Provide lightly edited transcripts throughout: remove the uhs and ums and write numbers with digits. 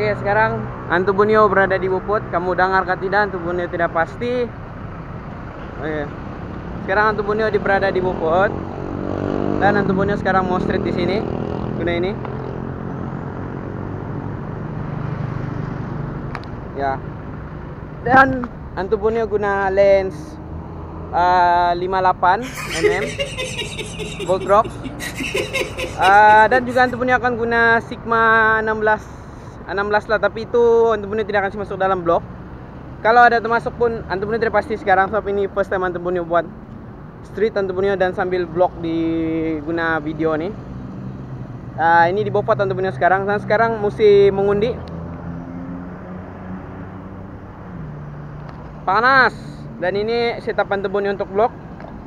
Oke, sekarang Antubunio berada di Buput. Kamu dengar kah tidak? Antubunio tidak pasti. Oke. Sekarang Antubunio berada di Buput. Dan Antubunio sekarang mau street di sini. Guna ini. Ya. Dan Antubunio guna lens 58 mm Gold Rock. Dan juga Antubunio akan guna Sigma 16 lah, tapi itu Antubunio tidak akan masuk dalam blok. Kalau ada termasuk pun Antubunio tidak pasti sekarang, sebab ini first time Antubunio buat street Antubunio dan sambil vlog di guna video nih. Ini di Bopot Antubunio sekarang. Dan sekarang mesti mengundi. Panas. Dan ini setup Antubunio untuk vlog.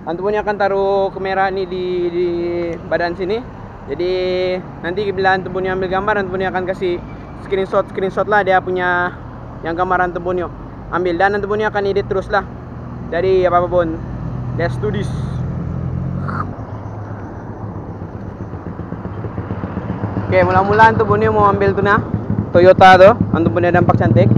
Antubunio akan taruh kamera ini di badan sini. Jadi nanti bila Antubunio ambil gambar, Antubunio akan kasih screenshot lah dia punya yang gambar Antubunio ambil, dan Antubunio akan edit terus lah dari apapun. Let's do this. Oke, mula-mula Antubunio mau ambil tuh nah Toyota tuh, Antubunio dampak cantik.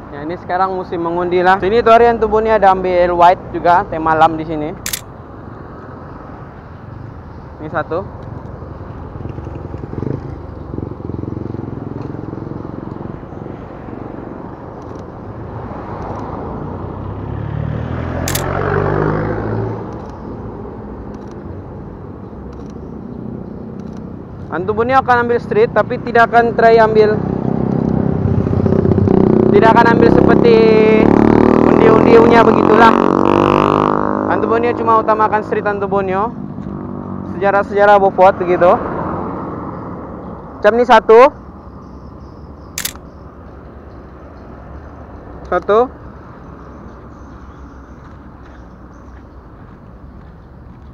Ya, ini sekarang musim mengundi lah. Sini tuh hari Antubunio ada ambil white juga, tema malam di sini. Ini satu. Antubunio akan ambil street, tapi tidak akan ambil seperti undi-undinya begitulah. Antubunio cuma utamakan street Antubunio, sejarah Bopot begitu. Macam ini satu.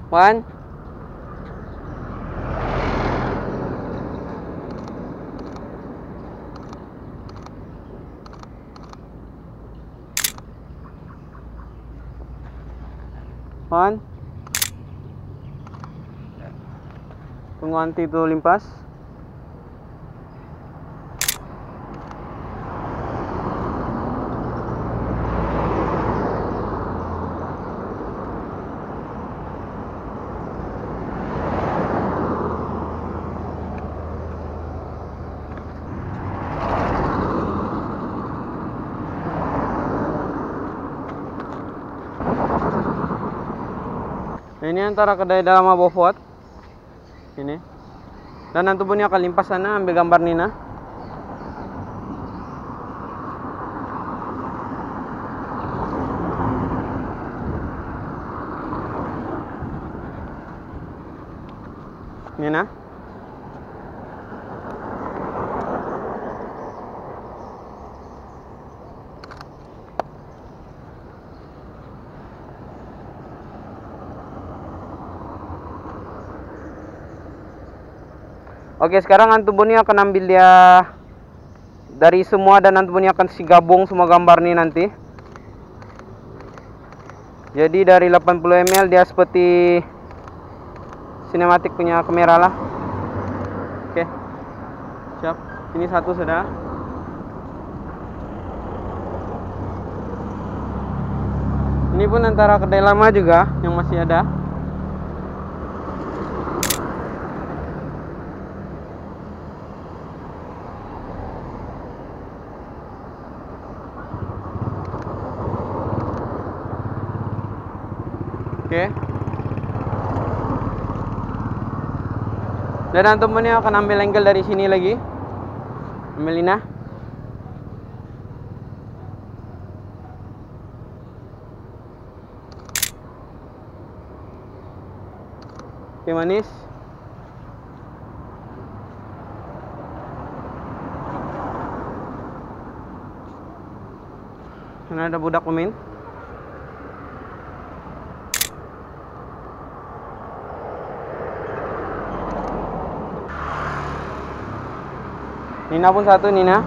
One. One. Tunggu nanti itu limpas. Ini antara kedai dalam Bopot ini, dan Antubunio akan limpas sana ambil gambar Nina. Nina. Oke, sekarang Antubunio akan ambil dia dari semua, dan Antubunio akan gabung semua gambar nih nanti. Jadi dari 80 ml dia seperti sinematik punya kamera lah. Oke, siap. Ini satu sudah. Ini pun antara kedai lama juga yang masih ada. Oke. Dan Antubunio akan ambil angle dari sini lagi. Ambil Nina. Oke, manis. Sana ada budak komen. Nina pun satu, Nina.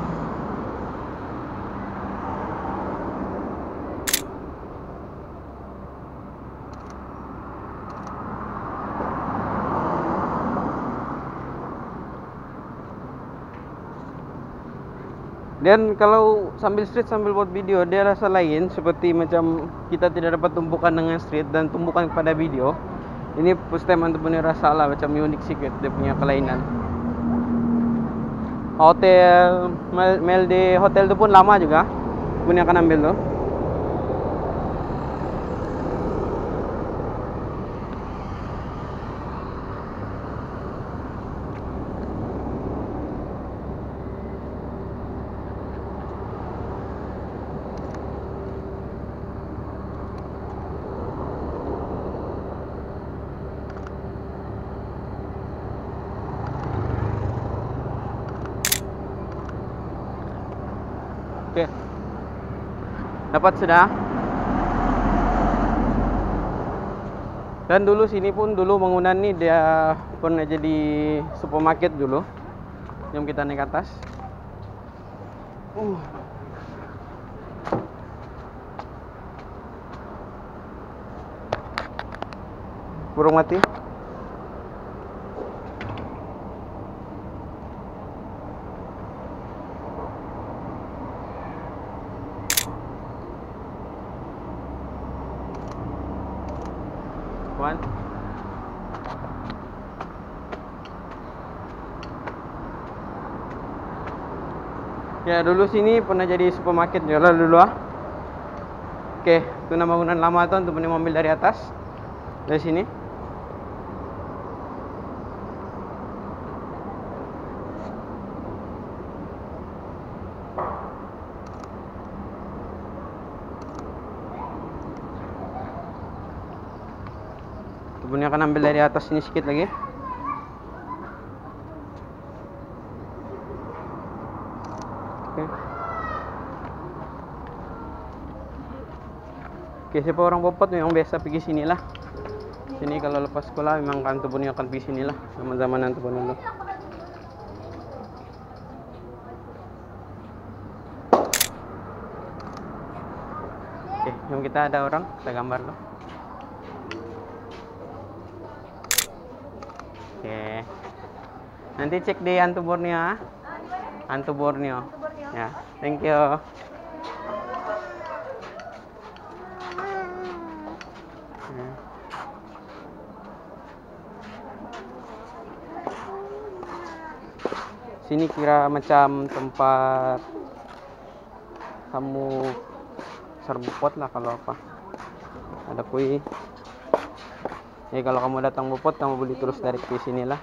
Dan kalau sambil street sambil buat video, dia rasa lain seperti macam kita tidak dapat tumpukan dengan street dan tumpukan pada video. Ini first time untuk punya rasa lah macam unik sikit dia punya kelainan. Hotel Melde hotel itu pun lama juga. Punya akan ambil tuh. Oke. Dapat sudah. Dan dulu sini pun dulu bangunan ini dia pernah jadi supermarket dulu. Jom kita naik ke atas. Burung mati. One. Ya dulu sini pernah jadi supermarket jualan dulu ah. Oke, itu nama bangunan lama tuh untuk mobil dari atas. Dari sini. Kemudian akan ambil dari atas sini sedikit lagi. Oke. Oke, siapa orang Bopot yang biasa pergi sini lah. Sini kalau lepas sekolah memang kan tubuhnya akan pergi sini lah. Zaman-zamanan tubuh dulu. Oke, yang kita ada orang, kita gambar loh. Oke. Nanti cek di Hantu Borneo. Hantu Borneo. Ya, thank you. Sini kira macam tempat kamu serbupot lah kalau apa. Ada kue. Ya kalau kamu datang Bopot kamu beli terus dari ke sini lah.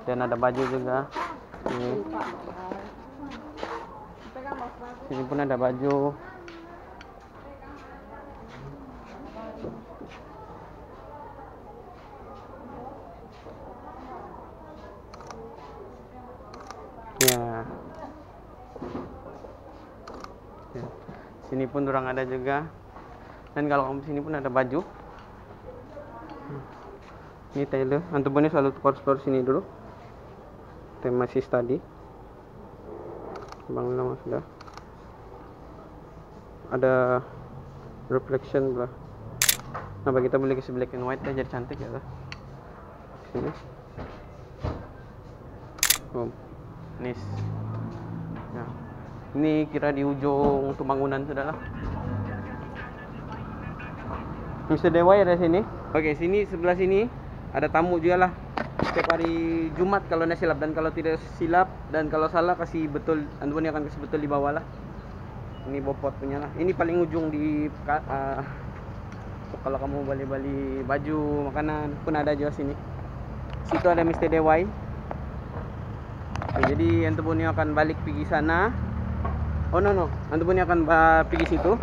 Dan ada baju juga. Sini pun ada baju. Ya. Sini pun orang ada juga. Dan kalau kamu sini pun ada baju. Ini Taylor, Hantu Borneo selalu tukar sini dulu. Tema masih tadi. Bang lama sudah. Ada reflection lah. Nah, kita boleh kasih black and white jadi cantik ya lah. Sini. Boom. Nice. Ya. Ini kira di ujung bangunan sudah lah. Mr. Dewa ada sini. Oke, sini sebelah sini ada tamu juga lah. Setiap hari Jumat kalau tidak silap, dan kalau tidak silap dan kalau salah kasih betul, Antoni akan kasih betul di bawah lah. Ini Bopot punya lah. Ini paling ujung di kalau kamu beli baju, makanan pun ada juga sini. Situ ada Mr. Dewai. Jadi Antoni akan balik pergi sana. Oh no, Antoni akan pergi situ.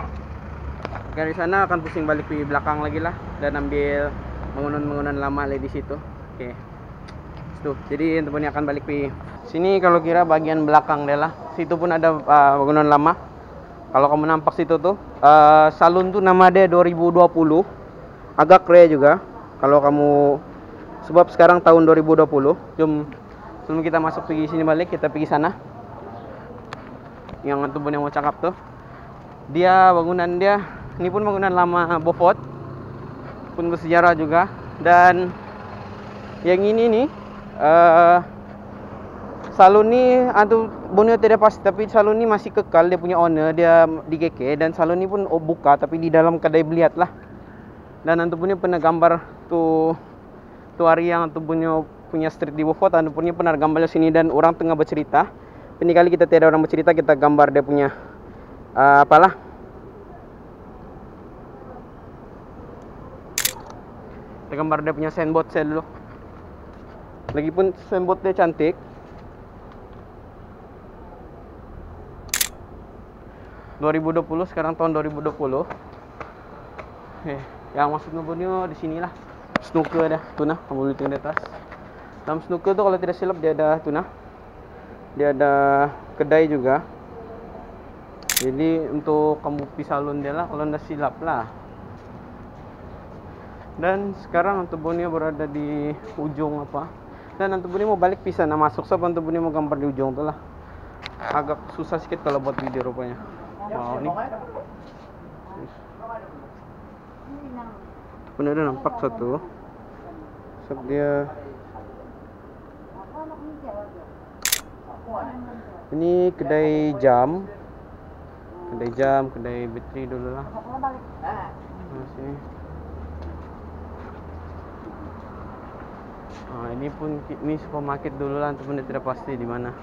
Dari sana akan pusing balik ke belakang lagi lah dan ambil bangunan-bangunan lama lah di situ. Oke. Tuh, jadi untuk ini akan balik ke sini. Kalau kira bagian belakang deh lah. Situ pun ada bangunan lama. Kalau kamu nampak situ tuh, salon tuh nama dia 2020. Agak keren juga. Kalau kamu sebab sekarang tahun 2020. Sebelum kita masuk pergi sini balik, kita pergi sana. Yang tuh yang mau cakap tuh. Bangunan dia, ini pun bangunan lama Beaufort. Pun bersejarah juga. Dan yang ini nih salon ni Borneo tidak pasti, tapi salon ni masih kekal, dia punya owner, dia di GK. Dan salon ni pun buka tapi di dalam kedai beliat lah. Dan antu punya pernah gambar tuh hari yang antu punya street di Beaufort, antu punya pernah gambarnya sini dan orang tengah bercerita. Ini kali kita tidak orang bercerita, kita gambar dia punya apalah. Kita gambar dia punya signboard saya dulu. Lagipun signboard dia cantik. Sekarang tahun 2020. Yang masuk Borneo di sinilah. Snooker dah, tuna, kamu boleh tengok di atas. Dalam snooker tu kalau tidak silap dia ada tuna. Dia ada kedai juga. Jadi untuk kamu pergi salon dia lah kalau tidak silap lah. Dan sekarang Antu Borneo berada di ujung apa. Dan Antu Borneo mau balik pisah nak masuk, sebab Antu Borneo mau gambar di ujung tu lah. Agak susah sikit kalau buat video rupanya. Wow, ni. Pun ada nampak satu. Sebab dia ini kedai jam, kedai bateri dulu lah. Sini. Ini pun ini supermarket dulu lah, untuk tidak pasti di mana.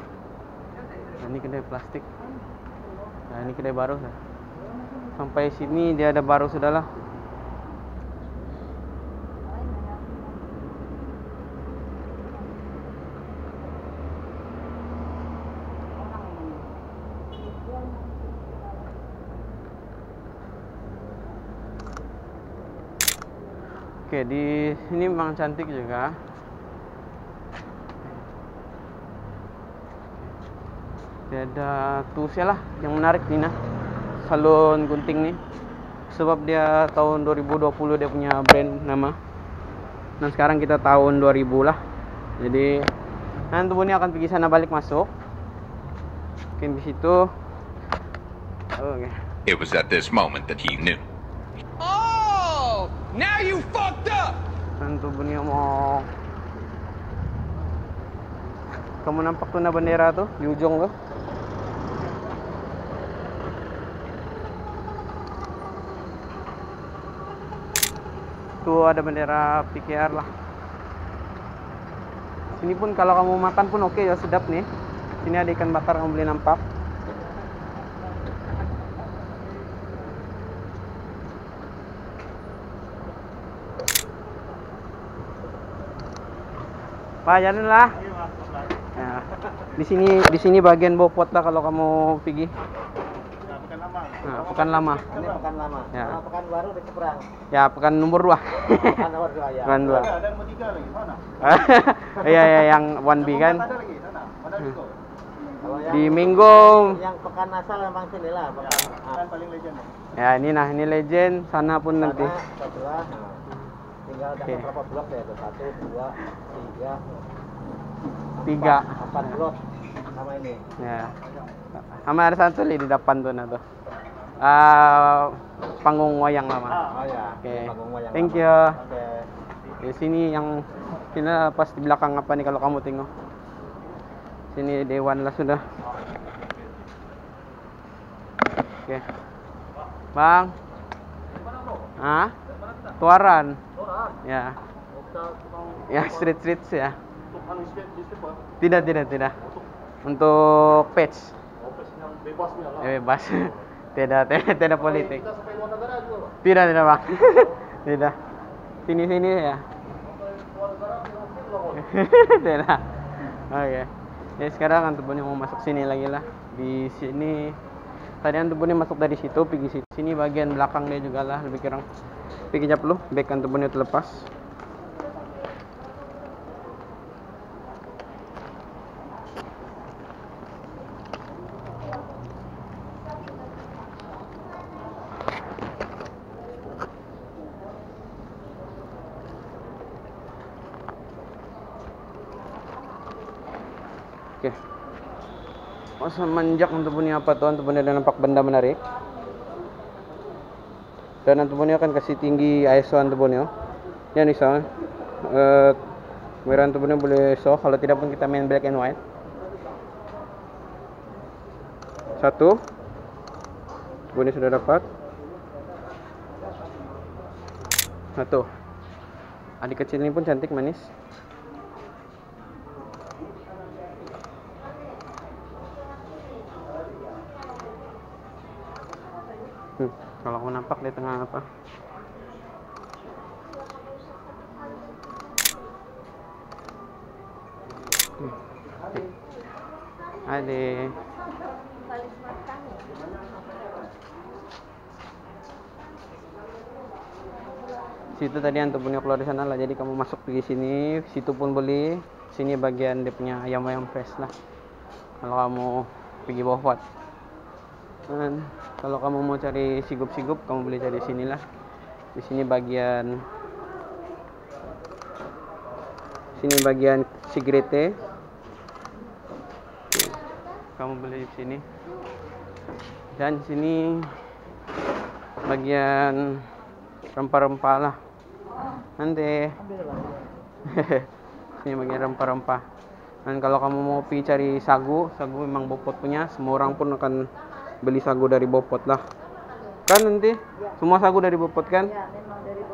Ini kedai plastik. Nah, ini kedai baru lah. Sampai sini dia ada baru sudah lah. Oke, di sini memang cantik juga. Dia ada tulisnya lah yang menarik nih, nah. Salon gunting nih. Sebab dia tahun 2020 dia punya brand nama. Dan sekarang kita tahun 2000 lah. Jadi nanti ini akan pergi sana balik masuk. Mungkin di situ. Oke. It was at this moment that he knew. Now you fucked up. Nanti bunyi mau. Kamu nampak tuh na bendera tuh di ujung tuh. Tuh ada bendera PKR lah. Sini pun kalau kamu makan pun oke ya, sedap nih. Sini ada ikan bakar kamu boleh nampak. Pak, jalan lah. Ya. Di sini bagian Beaufort lah kalau kamu pergi. Pekan lama. Nah, pekan lama. Ini pekan lama. Ya. Kalau pekan baru di seberang. Ya, pekan nomor 2. Pekan nomor 2 ya. Pekan 2. Ada nomor 3 lagi, mana? Iya, yang 1B kan. Ada lagi, sana. Ada juga. Kalau Di Minggu. yang pekan asal memang sini lah, pekan paling legend. Ya, ini legend, sana pun nanti. Sebelah. Tinggal ada berapa blok ya? 1, 2, 3, 4 blok sama ini. Ya. Sama ada satu lagi di depan tuh nah tuh. Panggung wayang lama. Oh ya. Oke. Panggung wayang Thank lama. you. Oke. Di sini yang sini pas di belakang apa nih kalau kamu tengok. Sini dewan lah sudah. Oke. Bang. Ah? Tuaran. Ya. Ya, street ya. Tidak. Untuk page. Bebas. Tidak politik. Tidak, Bang. Tidak. Sini ya. Tidak. Oke. Ya sekarang Antubuni mau masuk sini lagi lah. Di sini tadi Antubuni masuk dari situ, pergi situ. Sini bagian belakang dia juga lah lebih kurang. Pergi jap lu, back Antubuni terlepas. Oke. Masa manjak untuk punya apa tuh? Untuk punya nampak benda menarik. Dan untuk punya akan kasih tinggi ISO untuk punya. Ya nih soalnya. Kamera untuk punya boleh so. Kalau tidak pun kita main black and white. Satu. Bunyi sudah dapat. Satu. Adik kecil ini pun cantik manis. Kalau aku nampak di tengah apa? Ade. Situ tadi antum punya keluar di sana lah, jadi kamu masuk di sini, situ pun boleh. Sini bagian dia punya ayam-ayam fresh lah. Kalau kamu pergi bawah. Dan kalau kamu mau cari sigup-sigup, kamu boleh cari sini lah. Di sini bagian sigrete. Kamu beli di sini. Dan sini bagian rempah-rempah lah. Nanti ini bagian rempah-rempah. Dan kalau kamu mau pergi cari sagu memang Bopot punya. Semua orang pun akan beli sagu dari Bopot lah. Kan nanti semua sagu dari Bopot kan?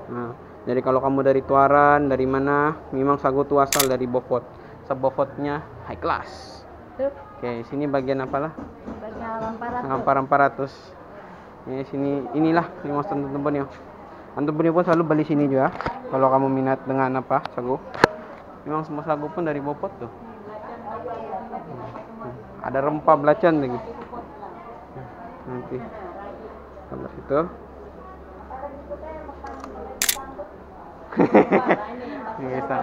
Nah, jadi kalau kamu dari Tuaran, dari mana, memang sagu itu asal dari Bopot. Sebab Bopotnya high class. Oke, sini bagian apa lah? Bagian rempah-rempah. Ini sini inilah lima teman-teman ya. Antum pun selalu beli sini juga. Kalau kamu minat dengan apa sagu, memang semua sagu pun dari Bopot tuh. Ada rempah belacan lagi. Nanti kalau situ. Ini bisa.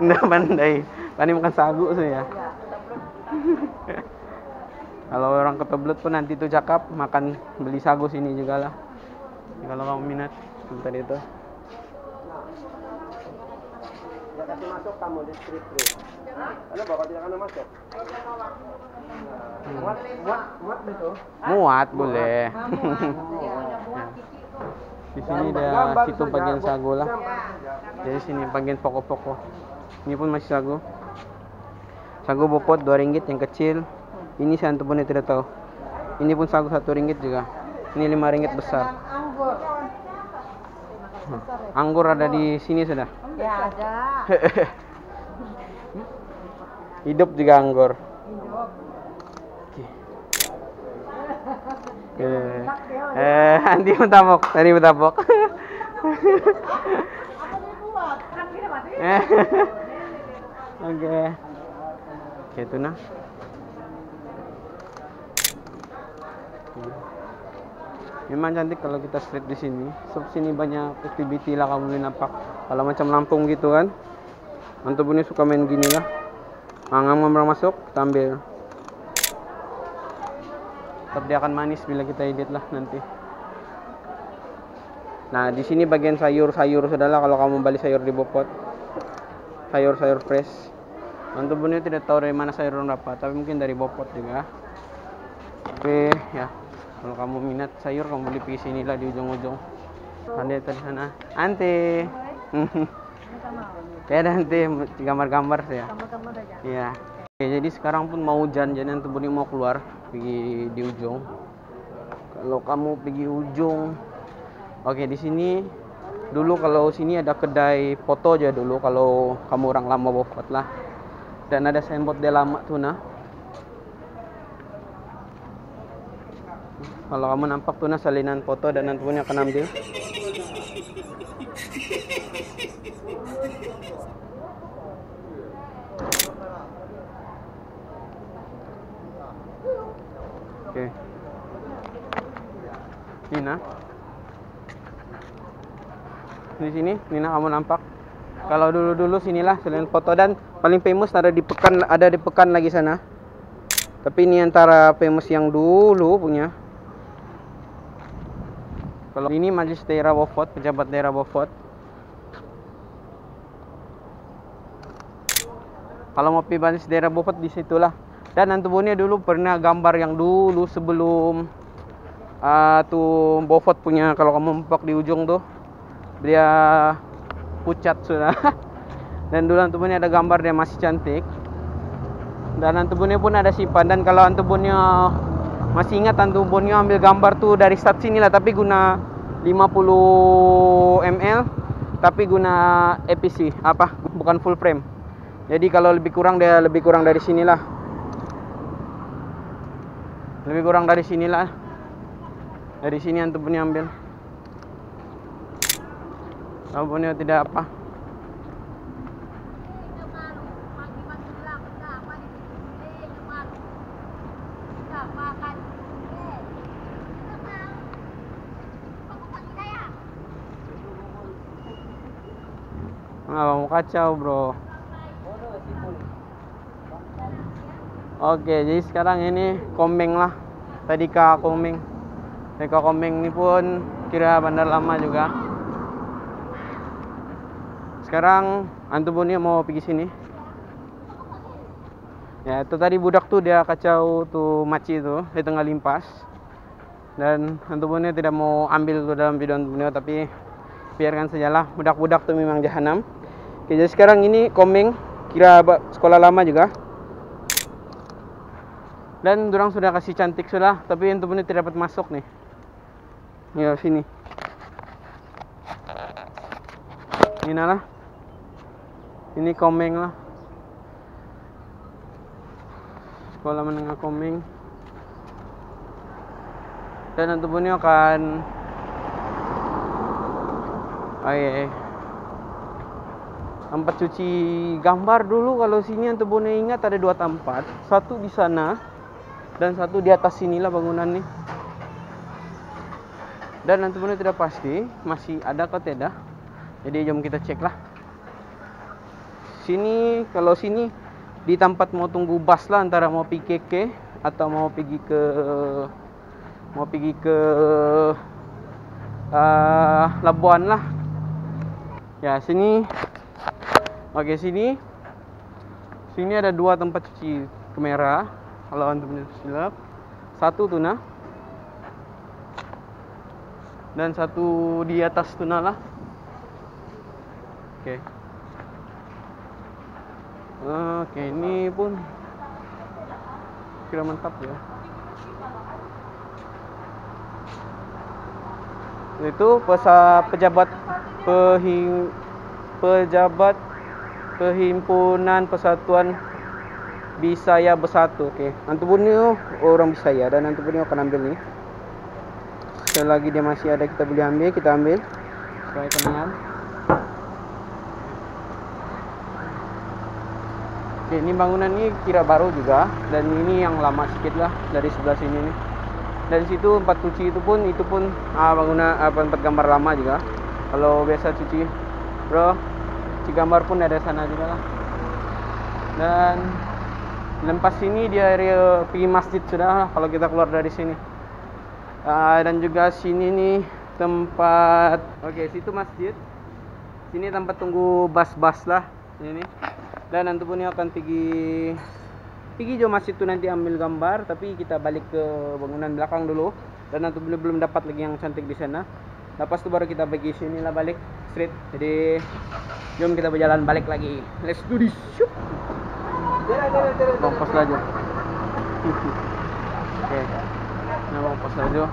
Nggak pandai. Pandai makan sagu saya. Kalau orang Ketoblet pun nanti tuh cakap makan beli sagu sini juga lah. Kalau kamu minat sebentar itu. Ya kasih masuk kamu di strip. Karena bapak tidak akan masuk. Muat itu. Muat boleh. Di sini ada situ bagian sagu lah. Jadi sini bagian pokok-pokok. Ini pun masih sagu. Sagu Bopot 2 ringgit yang kecil. Ini saya antum pun tidak tahu. Ini pun sagu 1 ringgit juga. Ini 5 ringgit besar. Anggur ada di sini sudah. Ya ada. Hidup juga anggur. Nanti betabok, tadi betabok. Oke. Itu nah. Memang cantik kalau kita street di sini. Sebab sini banyak activity lah kamu boleh nampak. Kalau macam Lampung gitu kan. Antum punya suka main gini lah. Ngambil masuk, kita ambil. Tetap dia akan manis bila kita edit lah nanti. Nah, di sini bagian sayur-sayur sudahlah kalau kamu beli sayur di Bopot. Sayur-sayur fresh. Antum punya tidak tahu dari mana sayur berapa, tapi mungkin dari Bopot juga. Oke, ya. Kalau kamu minat sayur, kamu beli pergi sini lah di ujung-ujung. Ada di sana. Ante. Ya nanti gambar-gambar saya. Gambar-gambar aja. Iya. Oke, jadi sekarang pun mau hujan, jadi nanti Buni mau keluar pergi di ujung. Kalau kamu pergi ujung, oke di sini dulu kalau sini ada kedai foto aja dulu kalau kamu orang lama Bopot lah. Dan ada signboard dia lama tuh nah. Kalau kamu nampak tuh nah salinan foto dan nanti punya akan ambil. Oke. Nina. Di sini Nina kamu nampak. Kalau dulu sinilah selain foto dan paling famous ada di Pekan lagi sana. Tapi ini antara famous yang dulu punya. Kalau ini Majelis Daerah Bopot, pejabat daerah Bopot. Kalau mau pergi daerah Beaufort di situlah. Dan Antubonia dulu pernah gambar yang dulu sebelum tuh Beaufort punya, kalau kamu mempak di ujung tuh dia pucat sudah. Dan dulu Antubonia ada gambar dia masih cantik. Dan Antubonia pun ada simpan. Dan kalau Antubonia masih ingat, Antubonia ambil gambar tuh dari start sini lah, tapi guna 50 ml, tapi guna EPC bukan full frame. Jadi kalau lebih kurang dia lebih kurang dari sinilah. Lebih kurang dari sinilah. Dari sini Antubonia ambil. Antubonia tidak apa. Mau kacau bro. Oke, jadi sekarang ini komeng lah. Tadi ke komeng. Ke komeng ini pun kira bandar lama juga. Sekarang Antubonia mau pergi sini. Ya, itu tadi budak tuh dia kacau tuh maci tuh di tengah limpas. Dan Antubonia tidak mau ambil tuh dalam video Antubonia, tapi biarkan sajalah, budak-budak tuh memang jahanam. Oke, jadi sekarang ini komeng, kira sekolah lama juga. Dan dorang sudah kasih cantik sudah, tapi Antubonia tidak dapat masuk nih. Ya sini. Ini lah. Ini komeng lah. Sekolah menengah komeng. Dan Antubonia akan tempat cuci gambar dulu. Kalau sini Antubonia ingat ada 2 tempat, satu di sana dan satu di atas sinilah bangunan nih. Dan Antubonia tidak pasti masih ada atau tidak, jadi jom kita cek lah. Sini, kalau sini di tempat mau tunggu bus lah, antara mau pergi ke atau mau pergi ke Labuan lah. Ya sini. Oke, sini ada 2 tempat cuci kamera. Kalau Antubonia silap, satu tuna dan satu di atas tuna lah. Oke, ini pun kira mantap ya. Itu pejabat Perhimpunan Persatuan Bisaya Bersatu. Oke, Antubonia orang Bisaya dan Antubonia akan ambil nih. Selagi dia masih ada kita boleh ambil, kita ambil supaya kenal. Oke, ini bangunan ini kira baru juga, dan ini yang lama sedikit lah dari sebelah sini nih. Dari situ tempat cuci itu pun bangunan tempat gambar lama juga. Kalau biasa cuci gambar pun ada sana juga lah. Dan lepas sini di area pergi masjid sudah lah kalau kita keluar dari sini. Dan juga sini nih tempat, situ masjid. Sini tempat tunggu bus-bus lah ini. Dan Antubonia akan pergi jauh masjid tuh nanti ambil gambar, tapi kita balik ke bangunan belakang dulu. Dan Antubonia belum dapat lagi yang cantik di sana. Lepas itu baru kita pergi sini lah balik street. Jadi jom kita berjalan balik lagi. Let's do this. Kompos aja. Oke. Nah, kompos aja.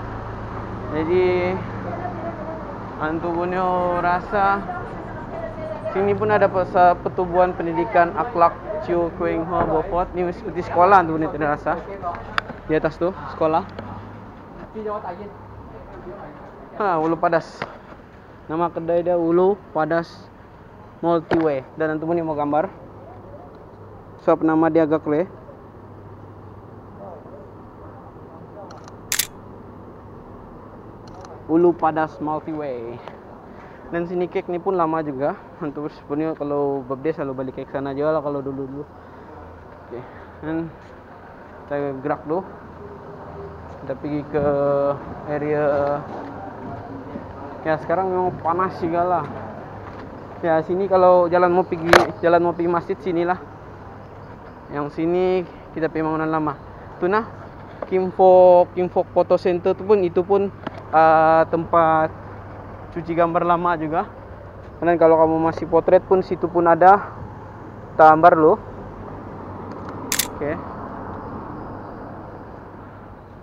Jadi Antubonia rasa sini pun ada pertubuhan pendidikan akhlak Chiu Kuing Ho Beaufort. Ini seperti sekolah Antubonia tidak rasa. Di atas tuh sekolah. Ulu Padas. Nama kedai dia Ulu Padas Multiway. Dan Antubonia mau gambar. Shop nama dia agak le. Ulu Padas Multiway. Dan sini kek ni pun lama juga. Untuk sebenarnya kalau birthday selalu balik ke sana aja lah kalau dulu. Oke. Dan kita gerak dulu. Kita pergi ke area. Ya sekarang memang panas segala. Ya sini kalau jalan mau pergi masjid sinilah. Yang sini kita punya bangunan lama. Tuh nah, Kimfok Photo Center tu pun itu pun tempat cuci gambar lama juga. Dan kalau kamu masih potret pun situ pun ada gambar lo. Oke.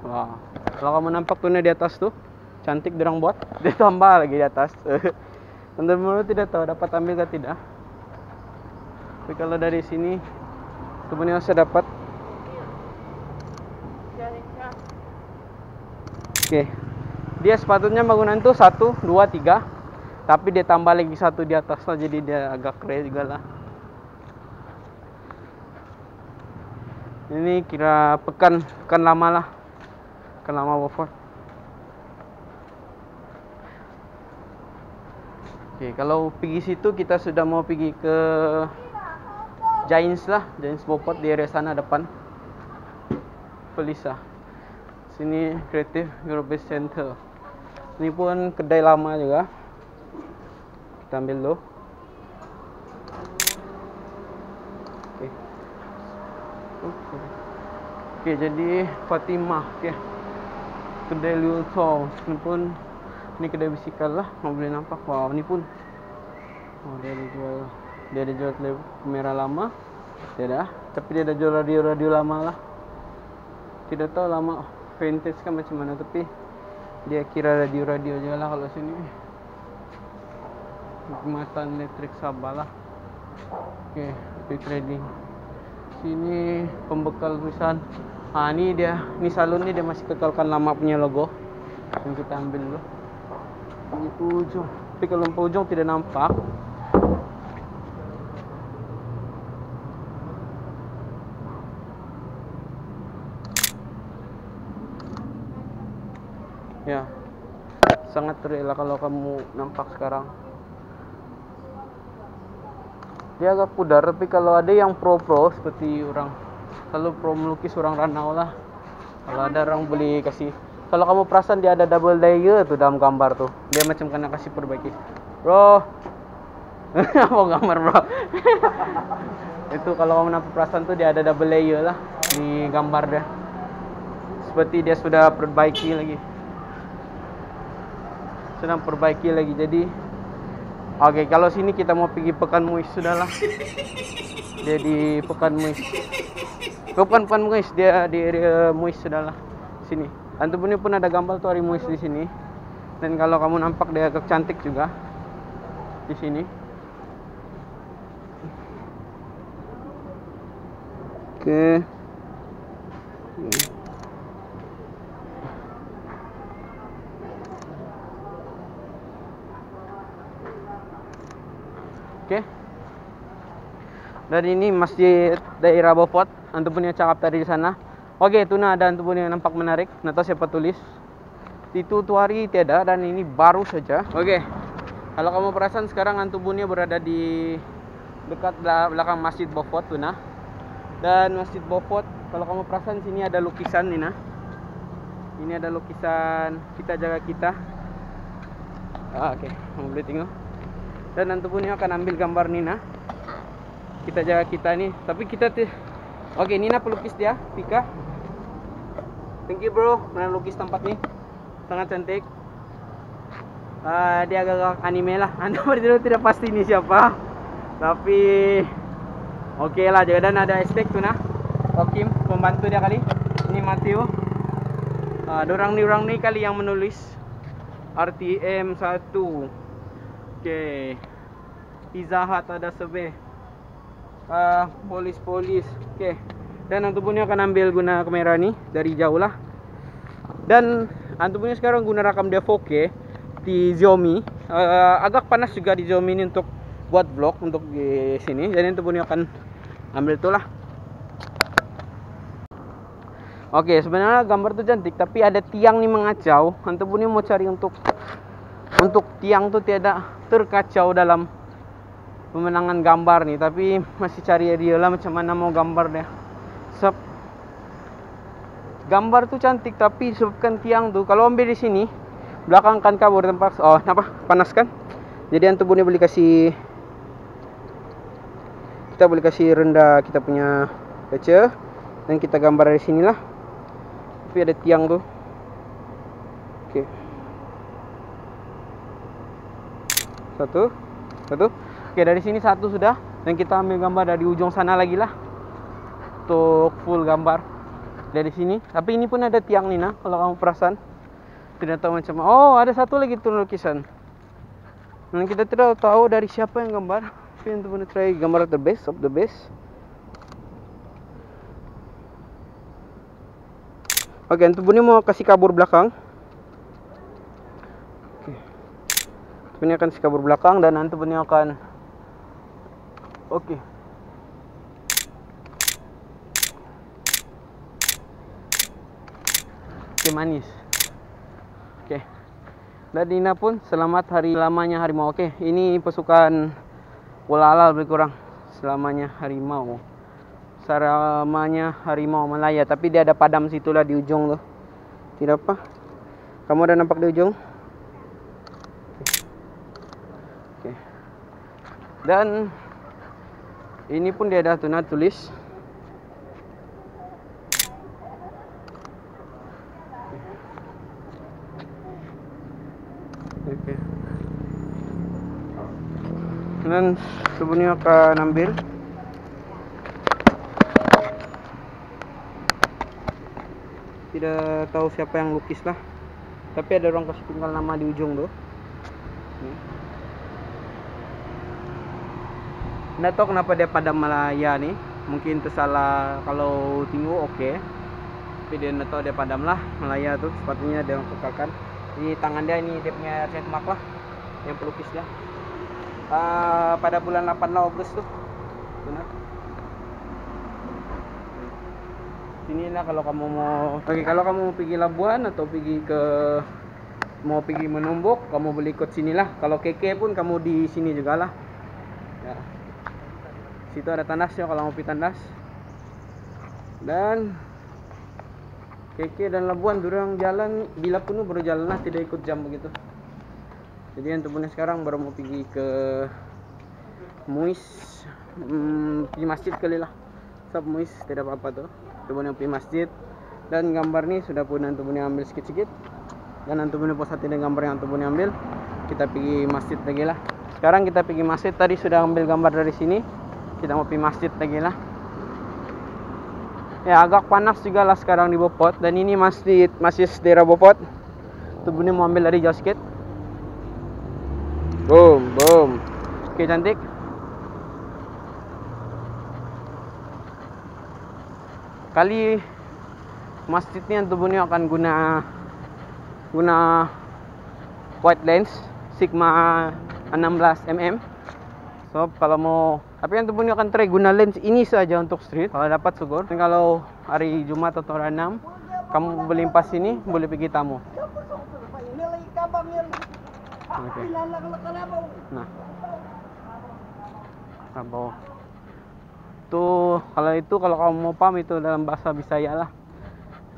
Wah, kalau kamu nampak tuh di atas tuh cantik dorang buat. Dia tambah lagi di atas. Teman-teman tidak tahu dapat ambil atau tidak. Tapi kalau dari sini temennya saya dapat. Oke. Dia sepatutnya bangunan tuh 1, 2, 3. Tapi dia tambah lagi 1 di atas lah, jadi dia agak keren juga lah. Ini kira pekan lama lah. Pekan lama Beaufort. Oke, kalau pergi situ kita sudah mau pergi ke Giants lah, Giants Beaufort di area sana depan. Felisa. Sini Creative Europe Center. Ini pun kedai lama juga. Kita ambil dulu. Oke, jadi Fatimah. Oke. Kedai Liu Tong. Ini pun ini kedai bisikal lah. Mau boleh nampak. Wow, ini pun. Oh, dia ada jual kamera lama. Dia ada. Tapi dia ada jual radio lama lah. Tidak tahu lama vintage kan macam mana, tapi dia kira radio aja lah kalau sini. Kemasan elektrik Sabah lah. Oke, trading. Sini pembekal tulisan. Ini dia, ini salon ni dia masih kekalkan lama punya logo. Yang kita ambil dulu. Ini ujung. Tapi kalau ujung tidak nampak. Ya, sangat terelak kalau kamu nampak sekarang. Dia agak pudar, tapi kalau ada yang pro seperti orang, selalu pro melukis orang Ranau lah. Kalau ada orang boleh kasih. Kalau kamu perasan dia ada double layer tuh dalam gambar tuh. Dia macam kena kasih perbaiki. Bro, apa gambar bro? Itu kalau kamu nampak perasan tuh dia ada double layer lah di gambar dia. Seperti dia sudah perbaiki lagi. Sedang perbaiki lagi. Jadi oke, kalau sini kita mau pergi Pekan Muis sudahlah. Dia di Pekan Muis. Pekan Muis, dia di area Muis sudahlah. Sini. Antum ini pun ada gambar tuh hari Muis di sini. Dan kalau kamu nampak dia agak cantik juga di sini. Oke. Oke. Dan ini masjid daerah Beaufort. Antum punya cakap tadi di sana. Oke, itu ada antum punya yang nampak menarik. Nggak tahu siapa tulis. Itu tuh hari tiada dan ini baru saja. Oke. Kalau kamu perasan sekarang antum punya berada di dekat belakang Masjid Beaufort tuh nah. Dan Masjid Beaufort, kalau kamu perasan sini ada lukisan nih nah. Ini ada lukisan Kita Jaga Kita. Oke, kamu boleh tengok. Dan nanti pun akan ambil gambar Nina. Kita Jaga Kita nih. Tapi kita oke, Nina pelukis dia, Pika. Thank you bro, melukis tempat nih. Sangat cantik. Dia agak anime lah. Anda tidak pasti ini siapa. Tapi oke lah, dan ada estek tuh nah. Okim, pembantu dia kali. Ini Matthew. Orang nih kali yang menulis RTM 1. Oke. Pizza Hut ada sebe. Polis. Oke. Dan antum punya akan ambil guna kamera nih dari jauh lah. Dan antum punya sekarang guna rakam dia 4K di Xiaomi. Agak panas juga di Xiaomi ini untuk buat vlog untuk di sini. Jadi antum punya akan ambil itulah. Oke, sebenarnya gambar tuh cantik, tapi ada tiang nih mengacau. Antum punya mau cari untuk tiang tuh tidak terkacau dalam pemenangan gambar nih, tapi masih cari dia lah macam mana mau gambar dia. Gambar tuh cantik, tapi sebabkan tiang tuh kalau ambil di sini belakang kan kabur tempat panas kan. Jadi antum punya boleh kasih rendah kita punya Baca. Dan kita gambar dari sinilah. Tapi ada tiang tuh. Oke. Satu. Oke, dari sini satu sudah. Dan kita ambil gambar dari ujung sana lagi lah. Untuk full gambar dari sini. Tapi ini pun ada tiang nih nah, kalau kamu perasan. Tidak tahu macam. Oh, ada satu lagi tuh lukisan. Dan kita tidak tahu dari siapa yang gambar. Tapi untuk try gambar the best of the best. Oke, untuk ini mau kasih kabur belakang. Oke. Ini akan kasih kabur belakang dan nanti ini akan oke. Oke, manis. Oke. Dan Dina pun selamat hari lamanya harimau. Oke, ini pasukan Wolala lebih kurang selamanya harimau. Selamanya harimau Malaya, tapi dia ada padam situlah di ujung tuh. Tidak apa. Kamu ada nampak di ujung? Oke. Dan ini pun dia ada tulis. Oke. Dan sebelumnya akan ambil. Tidak tahu siapa yang lukis lah. Tapi ada orang kasih tinggal nama di ujung tuh. Nggak tahu kenapa dia padam Malaya nih. Mungkin tersalah kalau tinggu oke. Tapi dia nggak tahu dia padam lah Malaya tuh. Sepatunya dia lakukan. Di tangan dia ini dia punya trademark lah. Yang pelukis dia. Pada bulan 8 Agustus tuh. Benar. Sinilah kalau kamu mau. Oke, kalau kamu mau pergi Labuan atau mau pergi Menumbuk, kamu boleh ikut sinilah. Kalau KK pun kamu di sini juga lah. Ya. Situ ada tandasnya kalau mau pergi tandas. Dan KK dan Labuan durang jalan bila penuh baru jalan lah, tidak ikut jam begitu. Jadi untuk punya sekarang baru mau pergi ke Muis, pergi masjid kali lah. Sab Muis tidak apa-apa tuh. Tubuh yang pergi masjid. Dan gambar nih sudah pun Antum ambil sikit-sikit. Dan Antum pos hati dengan gambar yang Antum ambil. Kita pergi masjid lagi lah. Sekarang kita pergi masjid. Tadi sudah ambil gambar dari sini. Kita mau pergi masjid lagi lah. Ya agak panas juga lah sekarang di Bopot. Dan ini masjid daerah Bopot. Tubuh ini mau ambil dari jauh sikit. Boom. Oke, cantik. Kali masjid ni Antum ini akan guna wide lens Sigma 16mm. So kalau mau, tapi Antum ini akan try guna lens ini saja untuk street. Kalau dapat syukur. Dan kalau hari Jumat atau hari 6 kamu boleh pas sini, boleh pergi tamu. Okay. Nah, Rabaw. Tuh, kalau kamu mau paham itu dalam bahasa Bisaya lah.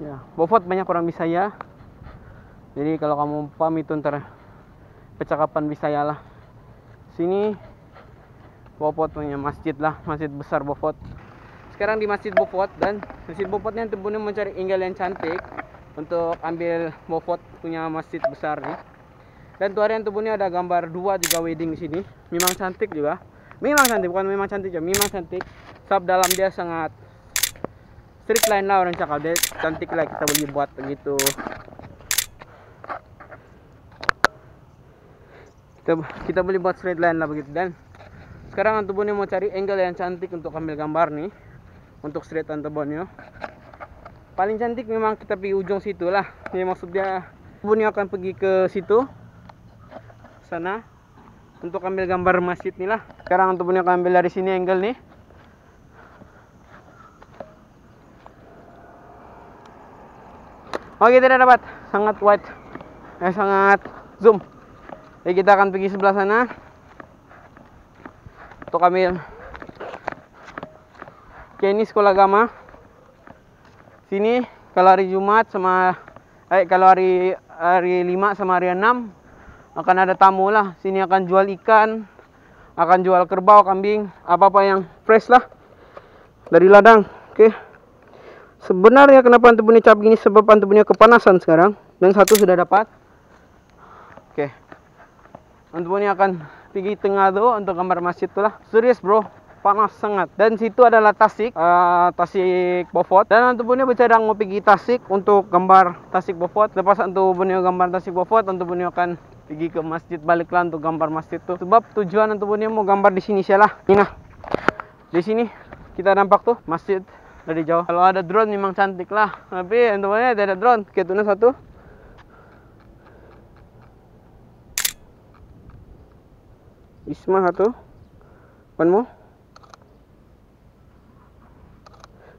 Ya, Bopot banyak orang Bisaya. Jadi kalau kamu paham itu antara percakapan Bisaya lah. Sini Bopot punya masjid lah, masjid besar Bopot. Sekarang di Masjid Bopot, dan Masjid Bopotnya Antum punya mencari angle yang cantik untuk ambil Bopot punya masjid besar nih. Dan tuh hari Antum punya ada gambar dua juga wedding di sini. Memang cantik juga. Memang cantik, bukan memang cantik ya, memang cantik. Sebab dalam dia sangat street line lah orang cakap, dia cantik lah, kita boleh buat begitu. Kita boleh buat straight line lah begitu. Dan sekarang Antum mau cari angle yang cantik untuk ambil gambar nih. Untuk straight Antum paling cantik memang kita pergi ujung situ lah. Ini maksudnya Antum akan pergi ke situ sana untuk ambil gambar masjid nih lah. Sekarang Antum akan ambil dari sini angle nih. Oke, tidak dapat, sangat wide, sangat zoom. Jadi kita akan pergi sebelah sana untuk ambil. Oke, ini sekolah agama. Sini kalau hari Jumat sama kalau hari 5 sama hari 6 akan ada tamu lah. Sini akan jual ikan, akan jual kerbau, kambing, apa-apa yang fresh lah dari ladang. Oke. Sebenarnya kenapa antum punya cap gini, sebab antum punya kepanasan sekarang. Dan satu sudah dapat. Oke. Antum punya akan pergi tengah tuh untuk gambar masjid tuh lah. Serius bro, panas sangat. Dan situ adalah Tasik, Tasik Beaufort. Dan antum punya bercadang mau pergi Tasik untuk gambar Tasik Beaufort. Lepas antum punya gambar Tasik Beaufort, antum punya akan pergi ke masjid balik lah untuk gambar masjid tuh. Sebab tujuan antum punya mau gambar di sini salah. Ini nah. Di sini kita nampak tuh masjid dari jauh. Kalau ada drone memang cantik lah. Tapi antum punya tidak ada drone. Oke, tuna satu. Wisma satu. One more.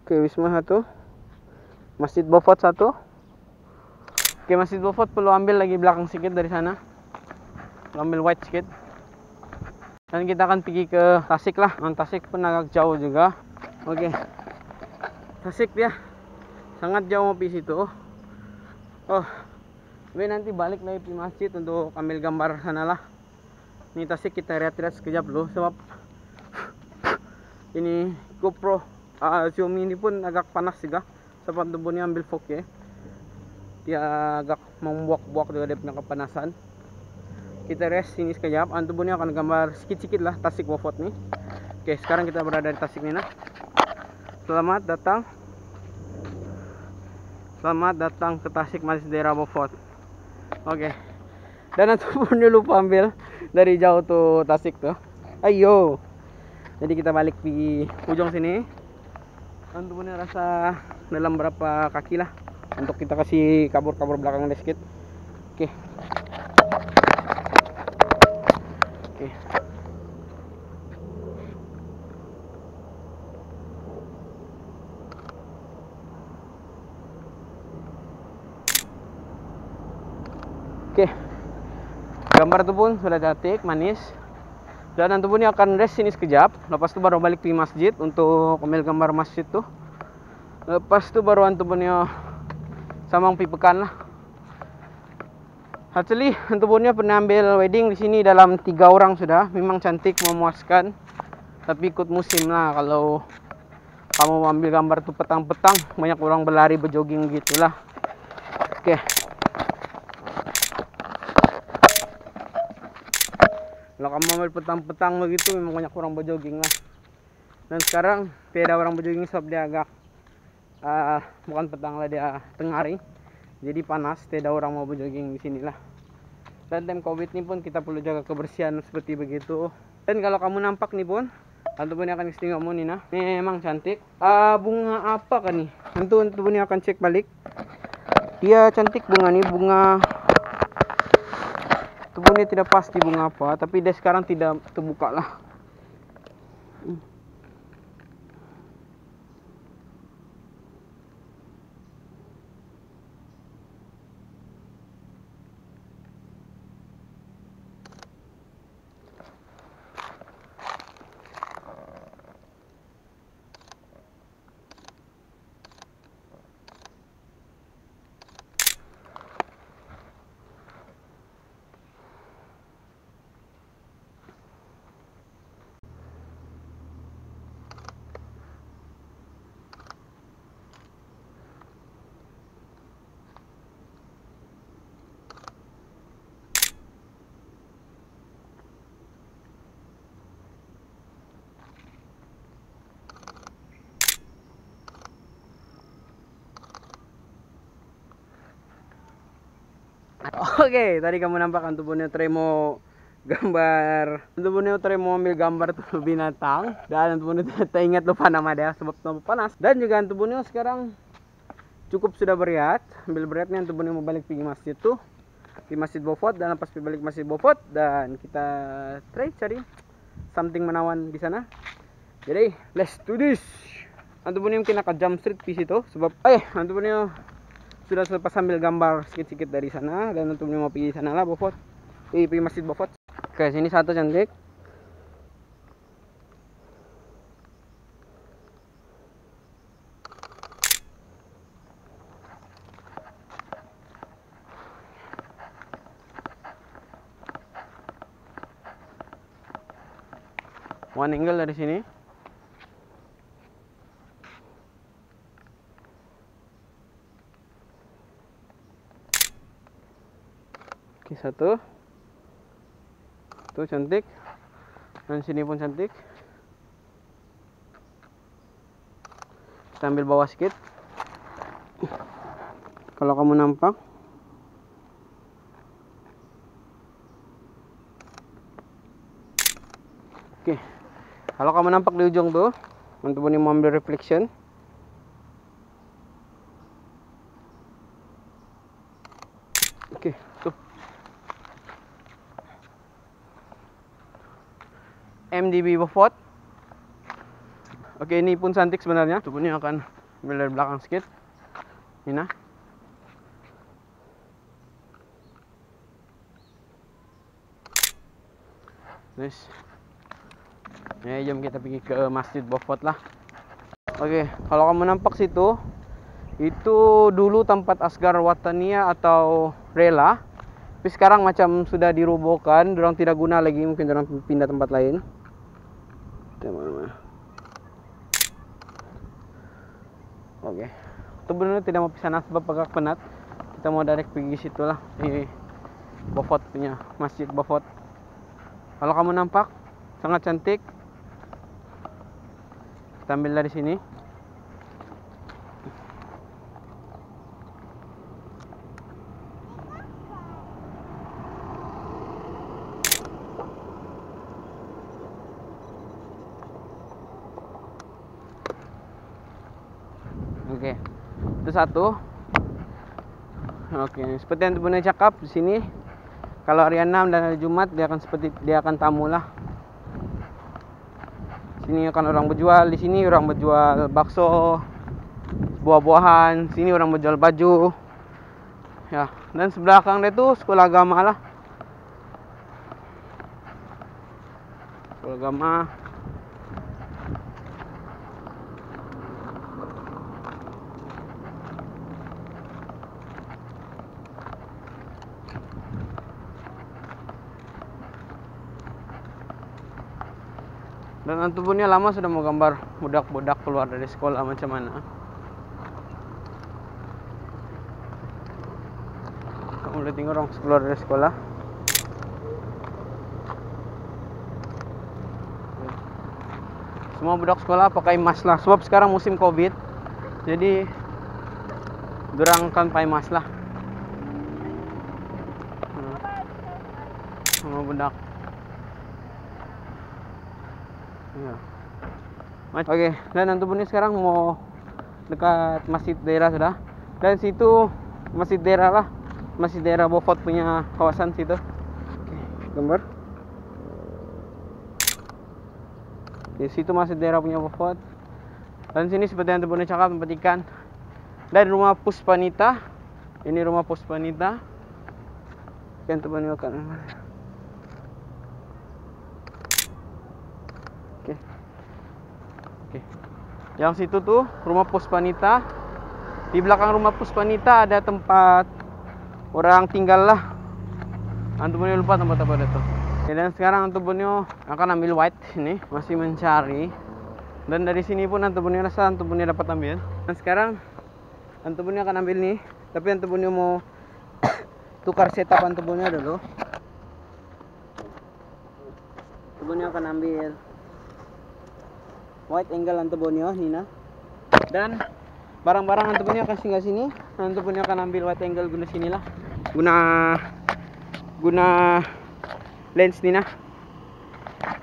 Oke, Wisma satu. Masjid Beaufort satu. Oke, Masjid Beaufort perlu ambil lagi belakang sedikit dari sana. Ambil white sedikit. Dan kita akan pergi ke Tasik lah. Tasik pun agak jauh juga. Oke. Tasik dia sangat jauh mau pergi situ. Oh. Tapi nanti balik lagi di masjid untuk ambil gambar sana lah. Ini Tasik kita lihat-lihat sekejap dulu sebab ini GoPro Xiaomi ini pun agak panas juga. Sebab tubuhnya ambil 4K. Dia agak membuak-buak juga dia punya kepanasan. Kita rest sini sekejap. Antum punya akan gambar sikit-sikit lah Tasik Beaufort nih. Oke, sekarang kita berada di Tasik nih nah. Selamat datang ke Tasik, masih daerah Beaufort. Oke. Dan antum punya lupa ambil dari jauh tuh Tasik tuh. Ayo. Jadi kita balik di ujung sini. Antum punya rasa dalam berapa kaki lah untuk kita kasih kabur-kabur belakang sedikit. Oke. Oke. Oke. Gambar itu pun sudah cantik, manis. Dan antum pun akan rest sini sekejap. Lepas itu baru balik ke masjid untuk ambil gambar masjid tuh. Lepas itu baru antum punya samang pipekan lah. Actually antum punya pernah ambil wedding di sini dalam 3 orang sudah. Memang cantik, memuaskan. Tapi ikut musim lah kalau kamu ambil gambar tuh petang-petang, banyak orang berlari berjogging gitulah. Oke. Kalau kamu ambil petang-petang begitu memang banyak orang berjogging lah. Dan sekarang tidak orang berjogging sebab dia agak bukan petang lah, dia tengah hari. Jadi panas, tidak orang mau berjogging di sini lah. Dan time Covid ini pun kita perlu jaga kebersihan seperti begitu. Dan kalau kamu nampak nih pun, antum pun akan istimewa kamu nih nah. Memang cantik. Bunga apa kan nih? Antum pun akan cek balik. Dia cantik bunga nih, bunga. Tubuhnya tidak pasti bunga apa, tapi dia sekarang tidak terbuka lah. Oke, tadi kamu nampak antum punya tremo gambar. Antum punya tremo ambil gambar tuh binatang. Dan antum punya teringat lupa nama dia sebab nama panas. Dan juga antum punya sekarang cukup sudah berehat. Ambil berehatnya antum punya mau balik pergi masjid tuh. Di Masjid Beaufort, dan pas balik Masjid Beaufort dan kita try cari something menawan di sana. Jadi, let's do this. Antum punya mungkin akan jump street di situ sebab antum punya sudah selepas ambil gambar sikit-sikit dari sana dan untuk mau pergi sana lah Beaufort, pergi Masjid Beaufort. Oke, sini satu cantik. One angle dari sini. satu. Tuh cantik. Dan sini pun cantik. Kita ambil bawah sedikit. Kalau kamu nampak. Oke. Kalau kamu nampak di ujung tuh, untuk ini mau ambil reflection. Oke, tuh. MDB Bofot. Oke, ini pun cantik sebenarnya. Tuh ini akan ambil dari belakang sedikit. Ini nah. Nice. Ya, jom kita pergi ke Masjid Bofot lah. Oke, kalau kamu nampak situ, itu dulu tempat Asgar Watania atau Rela. Tapi sekarang macam sudah dirobohkan, orang tidak guna lagi, mungkin orang pindah tempat lain. Oke, itu benar tidak mau pisah sebab agak penat. Kita mau direct pergi situ lah, di Bofot punya Masjid Bofot. Kalau kamu nampak sangat cantik. Kita ambil dari sini. Oke, itu satu. Oke, seperti yang Tubuhnya cakap di sini. Kalau hari 6 dan hari Jumat dia akan tamu lah. Sini akan orang berjual, di sini orang berjual bakso, buah-buahan, sini orang berjual baju. Ya, dan sebelah belakang dia tuh sekolah agama lah. Sekolah agama. Dan Antubunnya lama sudah mau gambar budak-budak keluar dari sekolah macam mana. Kamu udah tinggal orang keluar dari sekolah. Semua budak sekolah pakai mask lah, sebab sekarang musim Covid. Jadi dorang kan pakai mask lah. Semua budak. Ya. Oke, dan Antubun ini sekarang mau dekat masjid daerah sudah. Dan situ masjid daerah lah, masjid daerah Bofot punya kawasan situ. Oke, gambar. Di situ masjid daerah punya Bofot. Dan sini seperti Antubun ini cakap tempat ikan. Dan rumah Puspanita. Ini rumah Puspanita. Yang Antubun ini akan. Oke. Yang situ tuh rumah Puspanita. Di belakang rumah Puspanita ada tempat orang tinggal lah. Antubunyo lupa tempat apa itu. Oke, dan sekarang Antubunyo akan ambil white ini, masih mencari. Dan dari sini pun Antubunyo rasa Antubunyo dapat ambil. Dan sekarang Antubunyo akan ambil nih, tapi Antubunyo mau tukar setup Antubunyo dulu. Antubunyo akan ambil white angle Antubunyo Nina. Dan barang-barang Antubunyo akan singgah sini. Antubunyo akan ambil white angle guna sinilah. Guna lens Nina.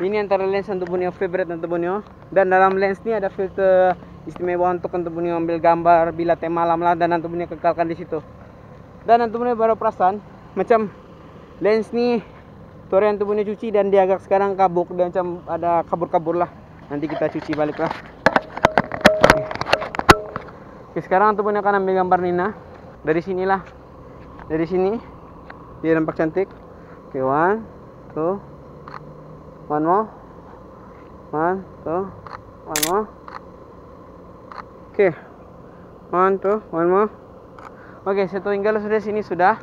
Ini antara lens Antubunyo favorite Antubunyo. Dan dalam lens ini ada filter istimewa untuk Antubunyo ambil gambar bila tema malam lah, dan Antubunyo kekalkan di situ. Dan Antubunyo baru perasan macam lens ni sore Antubunyo cuci dan dia agak sekarang kabuk dan macam ada kabur-kabur lah. Nanti kita cuci balik lah. Oke, sekarang Antubunyo akan ambil gambar Nina. Dari sinilah. Dari sini. Dia nampak cantik. Oke, 1, 2, 1 more. 1, 2, 1 more. Oke. 1, 2, 1 more. Oke, satu tinggal sudah sini sudah.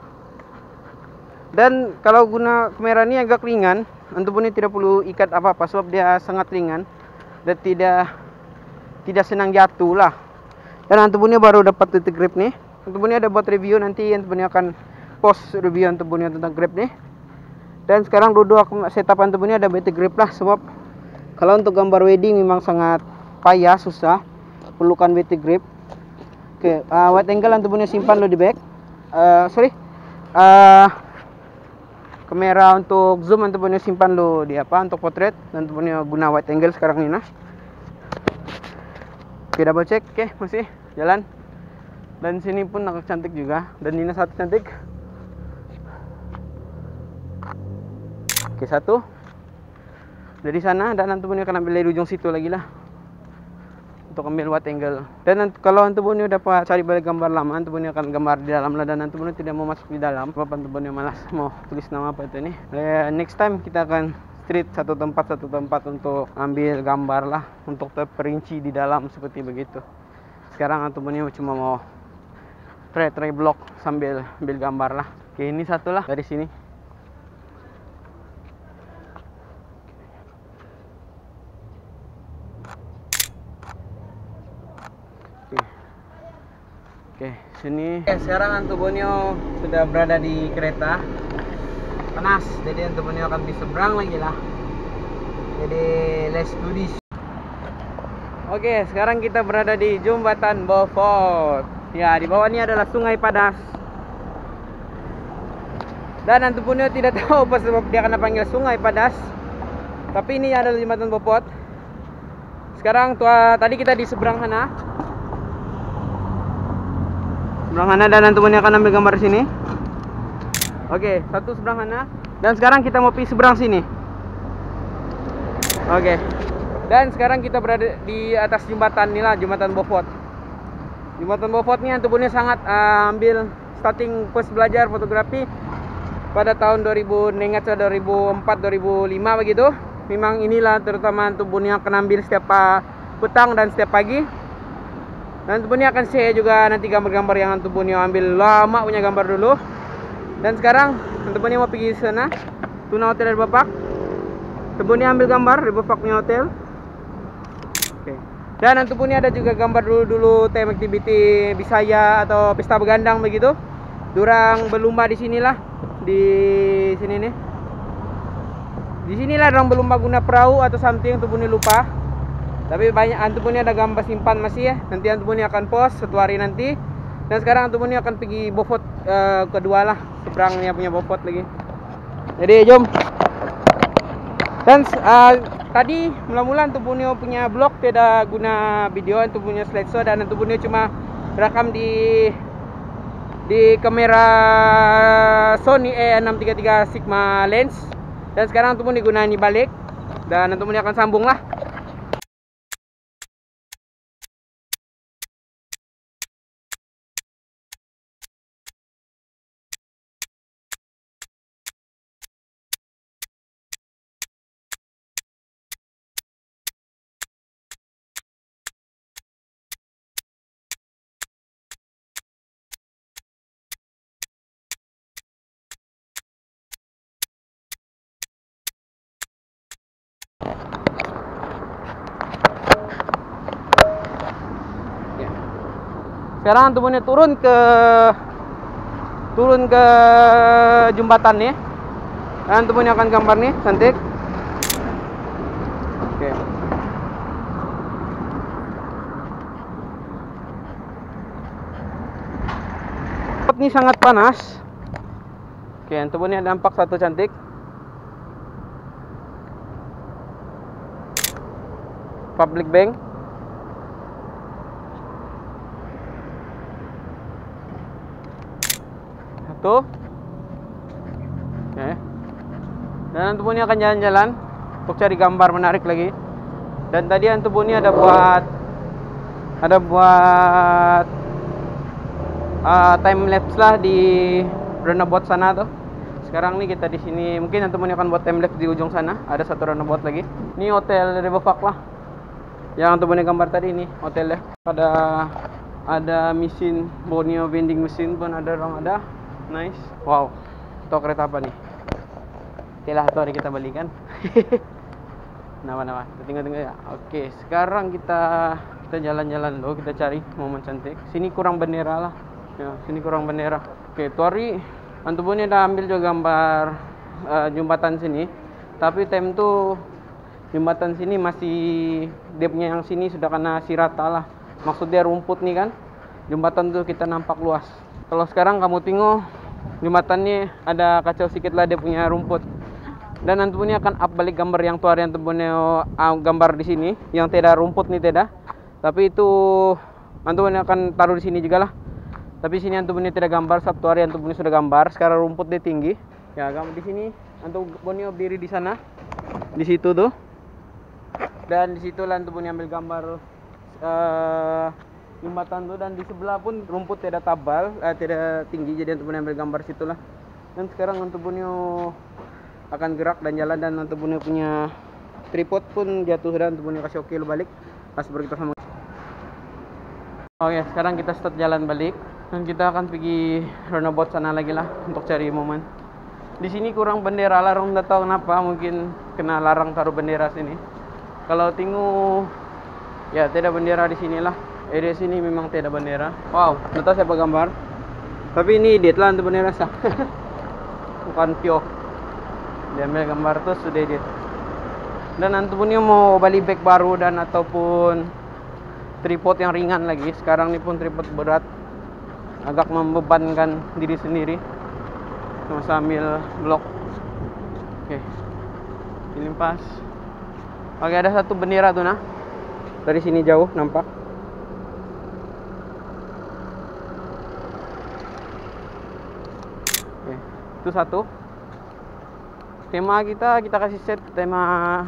Dan kalau guna kamera ini agak ringan, Antubunyo tidak perlu ikat apa-apa sebab dia sangat ringan. Dan tidak senang jatuh lah. Dan Antubunyo baru dapat titik grip nih. Antubunyo ada buat review, nanti Antubunyo akan post review untuk punya tentang grip nih. Dan sekarang duduk aku setapan untuk punya ada BT grip lah, sebab kalau untuk gambar wedding memang sangat payah, susah, perlukan BT grip. Oke, wide angle untuk punya simpan lo di back. Kamera untuk zoom untuk punya simpan lo di apa untuk portrait, dan untuk punya guna wide angle sekarang ini nah. Oke, double check. Oke, masih jalan. Dan sini pun agak cantik juga, dan ini satu cantik. Oke, satu dari sana, dan nanti punya akan ambil dari ujung situ lagi lah untuk ambil wide angle. Dan nanti, kalau nanti punya dapat cari balik gambar lama, nanti punya akan gambar di dalam lah, dan nanti punya tidak mau masuk di dalam sebab nanti punya malas mau tulis nama apa itu nih. Next time kita akan street satu tempat untuk ambil gambar lah, untuk terperinci di dalam seperti begitu. Sekarang nanti punya cuma mau try block sambil ambil gambar lah. Oke, ini satu lah dari sini. Oke, sini. Oke, sekarang Antonio sudah berada di kereta. Panas, jadi Antonio akan di seberang lagi lah. Jadi let's do this. Oke, sekarang kita berada di Jembatan Beaufort. Ya, di bawah ini adalah Sungai Padas. Dan Antonio tidak tahu apa sebab dia akan panggil Sungai Padas, tapi ini adalah Jembatan Beaufort. Sekarang tadi kita di seberang sana. Seberang sana, dan Antonio akan ambil gambar sini. Oke, satu seberang sana. Dan sekarang kita mau pergi seberang sini. Oke. Dan sekarang kita berada di atas jembatan inilah, Jembatan Beaufort. Jembatan Beaufort ini Antonio sangat ambil starting first belajar fotografi pada tahun 2004 2005 begitu. Memang inilah terutama Antonio akan ambil setiap petang dan setiap pagi. Dan Antonio akan share juga nanti gambar-gambar yang Antonio ambil lama punya gambar dulu. Dan sekarang Antonio mau pergi sana, Tuna Hotel dari Bapak. Antonio ambil gambar di Bapak punya hotel. Oke. Dan Antonio ada juga gambar dulu time activity Bisaya atau pesta begandang begitu. Durang berlomba di sinilah, di sini nih. Di sinilah orang berlomba guna perahu atau something, Antonio lupa. Tapi banyak Antonio ada gambar simpan masih ya. Nanti Antonio akan post satu hari nanti. Dan sekarang Antonio akan pergi Beaufort kedua lah, seberangnya punya Beaufort lagi. Jadi jom. Dan tadi mula-mula Antonio punya blog tidak guna video, Antonio slideshow, dan Antonio cuma rekam di kamera Sony E633 Sigma lens. Dan sekarang Antonio gunain balik, dan Antonio akan sambung lah. Sekarang Antonio turun ke jembatan nih. Dan Antonio akan gambar nih, cantik. Oke. Ini sangat panas. Oke, Antonio nampak satu cantik. Public Bank. Satu. Oke. Dan Antonio akan jalan-jalan untuk cari gambar menarik lagi. Dan tadi Antonio ada buat time lapse lah di runabout sana tuh. Sekarang nih kita di sini, mungkin Antonio akan buat time lapse di ujung sana. Ada satu runabout lagi. Ini hotel dari Bapak lah. Yang Antonio gambar tadi ini hotelnya. Ada mesin Borneo vending machine pun ada, orang ada. Nice. Wow. Itu kereta apa nih? Oke lah, itu hari kita balikan. Nama-nama. Tunggu ya. Oke, sekarang kita jalan-jalan dulu, kita cari momen cantik. Sini kurang bendera lah. Ya, sini kurang bendera. Oke, itu hari Antum punya udah ambil juga gambar jembatan sini. Tapi time tuh jembatan sini masih, dia punya yang sini sudah kena sirata lah. Maksudnya rumput nih kan. Jembatan tuh kita nampak luas. Kalau sekarang kamu tengok jembatannya ada kacau sedikit lah, dia punya rumput. Dan antum punya akan up balik gambar yang tuar yang antum punya gambar di sini yang tidak rumput nih tidak. Tapi itu antum punya akan taruh di sini juga lah. Tapi sini antum punya tidak gambar, Sabtu hari antum punya sudah gambar. Sekarang rumput dia tinggi. Ya, gambar di sini antum punya berdiri di sana. Di situ tuh. Dan di situ lah antum punya ambil gambar jembatan tuh, dan di sebelah pun rumput tidak tabal, tidak tinggi, jadi antum punya ambil gambar situlah. Dan sekarang antum punya akan gerak dan jalan, dan antum punya tripod pun jatuh, dan antum punya kasih oke balik pas baru kita sama. Oke, sekarang kita start jalan balik dan kita akan pergi runabout sana lagi lah untuk cari momen. Di sini kurang bendera, larang nggak tahu kenapa, mungkin kena larang taruh bendera sini. Kalau tengok ya tidak bendera di sinilah. Area sini memang tidak bendera. Wow, nggak tahu siapa gambar. Tapi ini edit lah untuk bendera sah. Bukan pio. Dia ambil gambar tuh sudah edit. Dan antum punya mau beli bag baru dan ataupun tripod yang ringan lagi. Sekarang ini pun tripod berat, agak membebankan diri sendiri. Cuma sambil blok. Oke, dilimpas. Oke, ada satu bendera tuh nah. Dari sini jauh nampak. Oke, itu satu. Tema kita kasih set tema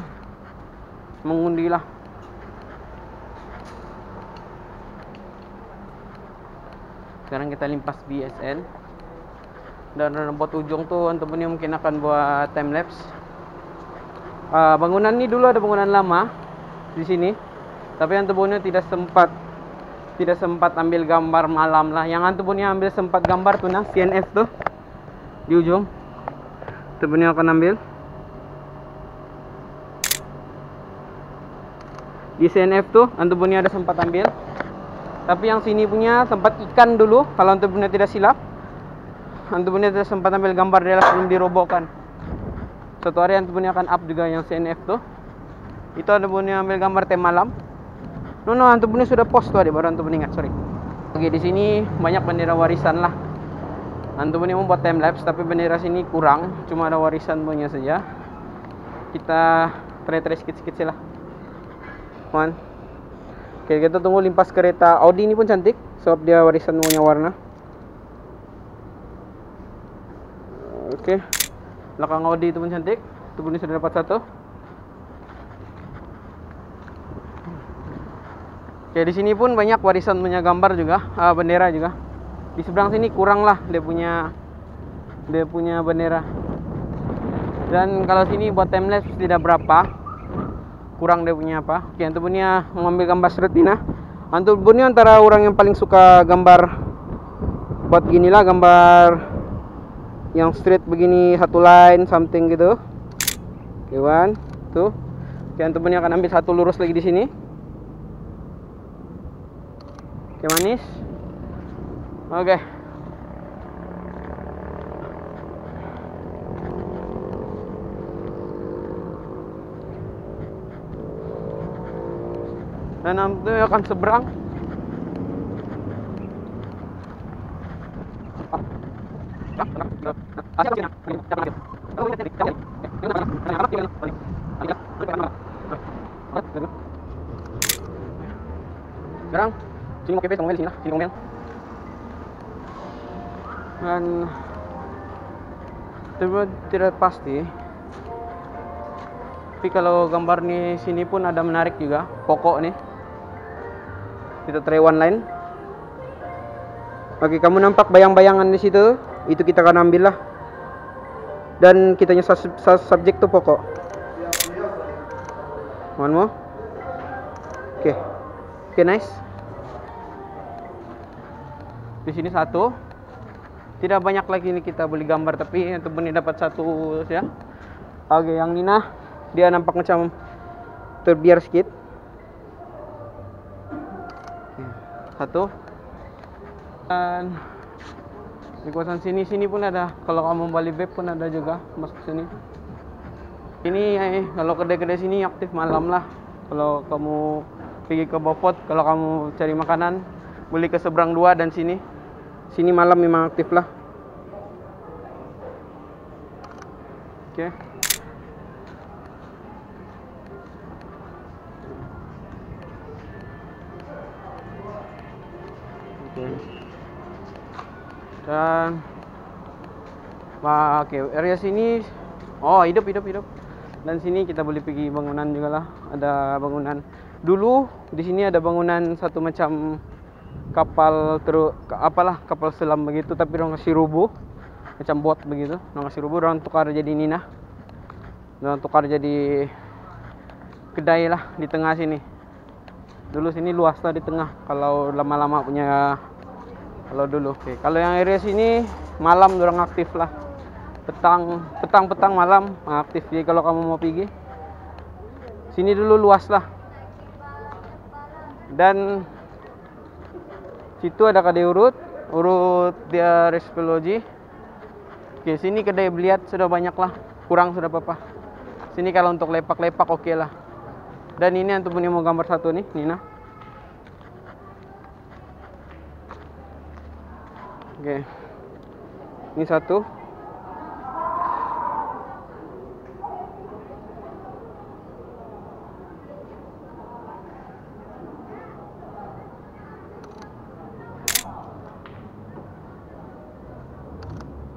mengundi lah. Sekarang kita limpas BSL. Dan buat ujung tuh antum ini mungkin akan buat time lapse. Bangunan ini dulu ada bangunan lama di sini. Tapi antum punya tidak sempat ambil gambar malam lah. Yang antum punya ambil sempat gambar tuh nah, CNF tuh di ujung. Antum punya akan ambil di CNF tuh, antum punya ada sempat ambil. Tapi yang sini punya sempat ikan dulu, kalau antum punya tidak silap. Antum punya tidak sempat ambil gambar dia sebelum dirobohkan. Suatu hari antum punya akan up juga yang CNF tuh. Itu antum punya ambil gambar teh malam. No, antum punya sudah post tuh ada, baru antum punya ingat, sorry. Oke, di sini banyak bendera warisan lah. Antum punya membuat time lapse, tapi bendera sini kurang, cuma ada warisan punya saja. Kita try sikit-sikit sih lah. Man. Oke, kita tunggu limpas kereta Audi ini pun cantik, sebab dia warisan punya warna. Oke, belakang Audi itu pun cantik. Itu pun sudah dapat satu. Oke, di sini pun banyak warisan punya gambar juga, bendera juga. Di seberang sini kurang lah dia punya bendera. Dan kalau sini buat time lapse tidak berapa, kurang dia punya apa. Oke, antum punya mengambil gambar straight ini nah. Antum punya antara orang yang paling suka gambar buat gini lah, gambar yang straight begini, satu line something gitu. Oke, one, tuh. Oke, antum punya akan ambil satu lurus lagi di sini. Oke, manis. Oke. Dan nanti akan seberang. Sekarang sini mau kepes ngomel sini lah, sini ngomel. Dan tidak pasti. Tapi kalau gambar nih sini pun ada menarik juga, pokok nih. Kita try one line. Oke, kamu nampak bayang-bayangan di situ, itu kita akan ambil lah. Dan kitanya subjek tuh pokok. One more. Oke. Oke, nice. Di sini satu. Tidak banyak lagi nih kita beli gambar, tapi untuk ini dapat satu ya. Oke, yang ini nah, dia nampak macam terbiar sedikit. Satu. Dan Di kawasan sini pun ada. Kalau kamu beli vape pun ada juga masuk sini. Ini kalau kedai-kedai sini aktif malam lah. Kalau kamu pergi ke Beaufort, kalau kamu cari makanan, beli ke seberang 2 dan sini. Sini malam memang aktif lah. Oke. Dan oke, area sini hidup. Dan sini kita boleh pergi bangunan juga lah. Ada bangunan. Dulu di sini ada bangunan satu macam kapal kapal selam begitu, tapi orang kasih rubuh macam bot begitu. Orang kasih rubuh, orang tukar jadi nina. Orang tukar jadi kedai lah di tengah sini. Dulu sini luas lah di tengah. Kalau lama-lama punya. Kalau dulu, oke. Kalau yang area sini malam orang aktif lah. Petang malam aktif. Jadi kalau kamu mau pergi, sini dulu luas lah. Dan situ ada kedai urut dia Respology. Oke, sini kedai beliat sudah banyak lah. Kurang sudah apa-apa. Sini kalau untuk lepak-lepak oke lah. Dan ini yang punya mau gambar satu nih, Nina. Oke. Ini satu.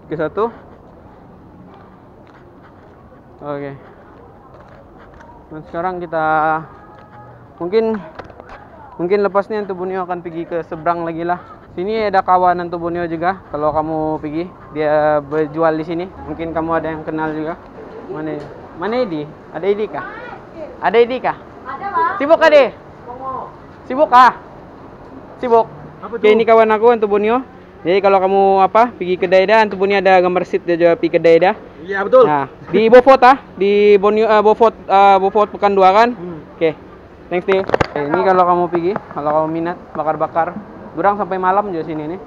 Oke, satu. Oke. Dan sekarang kita mungkin lepasnya Anto Borneo akan pergi ke seberang lagi lah. Sini ada kawan Anto Borneo juga. Kalau kamu pergi, dia berjual di sini. Mungkin kamu ada yang kenal juga. Mana Edi? Ada Edi kah? Ada Edi kah? Ada, Pak. Sibuk kah, De? Sibuk kah? Sibuk. Oke, ini kawan aku Anto Borneo. Jadi kalau kamu pergi ke kedai Anto Borneo ada gambar seat dia juga pergi kedai dah. Iya, betul. Nah, di Beaufort di Borneo Beaufort Pekanbaru kan? Oke. Thanks, De. Ini kalau kamu pergi, kalau kamu minat bakar-bakar. Durang sampai malam juga sini nih.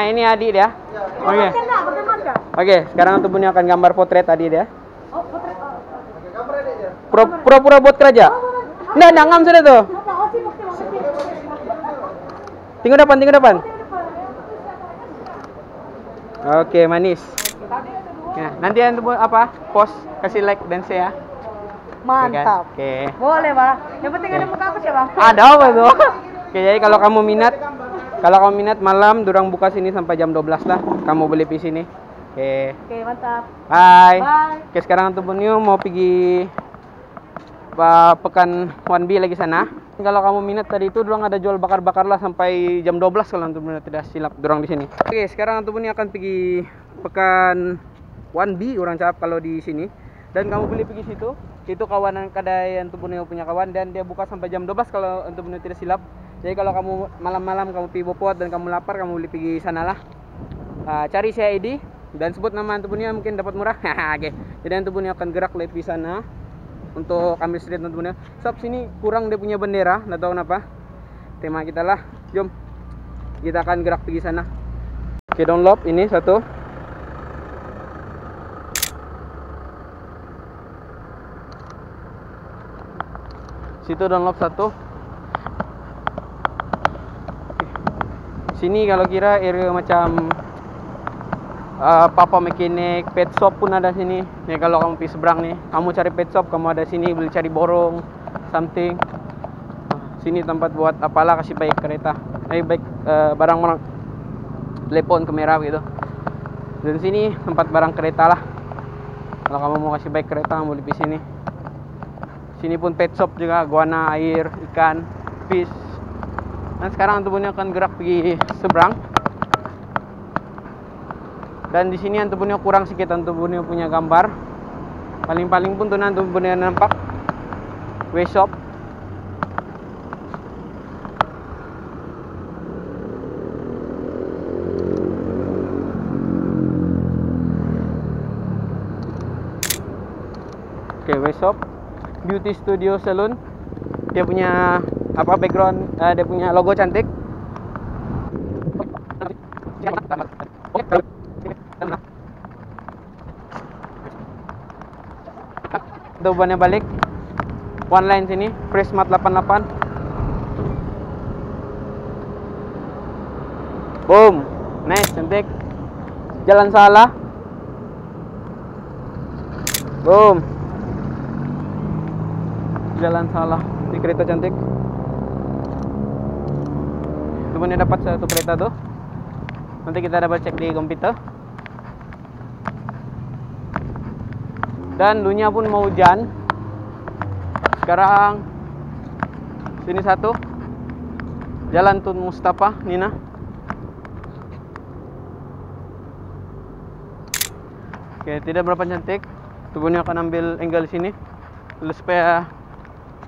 Ini adik dia. Oke. Oke, sekarang Anto Borneo akan gambar potret adik dia. Pura-pura buat kerja. Nggak, ngam sudah tuh. Tinggal depan. Oke, manis. Ya, nanti post kasih like dan share. Mantap. Oke. Boleh, Pak. Yang penting ada muka aku siapa? Ada apa tuh? Oke, jadi kalau kamu minat malam durang buka sini sampai jam 12 lah. Kamu beli di sini. Oke. Oke, mantap. Bye. Bye. Oke, sekarang Anto Borneo mau pergi pekan 1B lagi sana. Kalau kamu minat tadi itu dorang ada jual bakar-bakar lah sampai jam 12 kalau Anto Borneo tidak silap dorang di sini. Oke, sekarang Anto Borneo akan pergi pekan 1B orang cap kalau di sini. Dan kamu beli pergi situ. Itu kawanan kedai Anto Borneo punya kawan dan dia buka sampai jam 12 kalau Anto Borneo tidak silap. Jadi kalau kamu malam-malam kamu pergi Beaufort dan kamu lapar, kamu boleh pergi sana lah. Cari saya ID dan sebut nama Anto Borneo mungkin dapat murah. Oke. Jadi Anto Borneo akan gerak lebih sana untuk ambil street Anto Borneo. Sob sini kurang dia punya bendera, nggak tahu kenapa. Tema kita lah. Jom. Kita akan gerak pergi sana. Oke, download ini satu. Situ download satu. Sini kalau kira area macam Papa Mechanic, pet shop pun ada sini. Nih kalau kamu pergi seberang nih, kamu cari pet shop, kamu ada sini, boleh cari borong, something. Sini tempat buat apalah, kasih baik kereta, baik barang-barang, telepon, kamera gitu. Dan sini tempat barang kereta lah. Kalau kamu mau kasih baik kereta, kamu boleh di sini. Sini pun pet shop juga, guana, air, ikan, fish. Dan sekarang Anto Borneo akan gerak pergi seberang. Dan di sini Anto Borneo kurang sedikit Anto Borneo punya gambar. Paling-paling pun tuh Anto Borneo nampak W-shop. Oke, Weshop Beauty Studio Salon. Dia punya apa background, dia punya logo cantik. Itu bannya balik. One line sini, Prismat 88. Boom. Nice, cantik. Jalan salah. Boom. Jalan salah. Di kereta cantik. Itu punya dapat satu kereta tuh. Nanti kita dapat cek di komputer. Dan dunia pun mau hujan. Sekarang sini satu. Jalan Tun Mustafa, Nina. Oke, tidak berapa cantik. Tubuhnya akan ambil angle sini supaya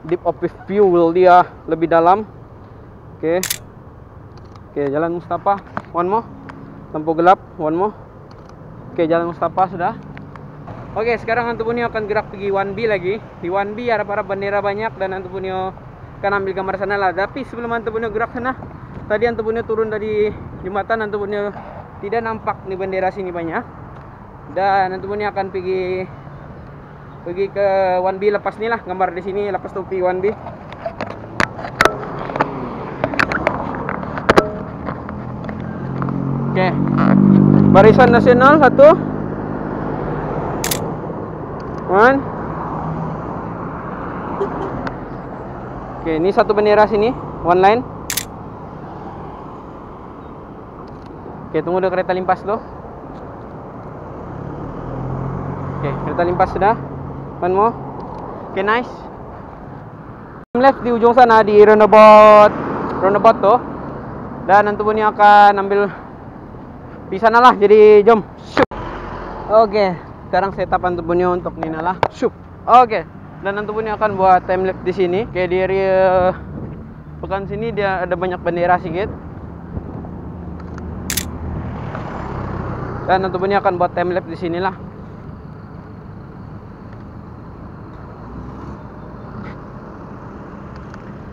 deep of view dia lebih dalam. Oke. Oke, Jalan Mustafa. One more. Lampu gelap. One more. Oke, Jalan Mustafa sudah. Oke, sekarang Antupunio akan gerak pergi 1B lagi. Di 1B harap-harap bendera banyak dan Antupunio akan ambil gambar sana lah. Tapi sebelum Antupunio gerak sana, tadi Antupunio turun dari jembatan, Antupunio tidak nampak nih bendera sini banyak. Dan Antupunio akan pergi ke 1B lepas nih lah, gambar di sini lepas topi 1B. Oke. Barisan nasional satu. One. Oke, ini satu bendera sini, one line. Oke, tunggu dulu kereta limpas dulu. Oke, kereta limpas sudah. One more. Oke, nice. Left di ujung sana di roundabout tuh. Dan nanti punya akan ambil di sana lah. Jadi jom. Shoot. Oke. Sekarang setup Antupunio untuk Nina lah. Syup. Oke. Dan Antupunio akan buat time lapse di sini. Kayak di area pekan sini dia ada banyak bendera sedikit. Dan Antupunio akan buat time lapse di sini lah.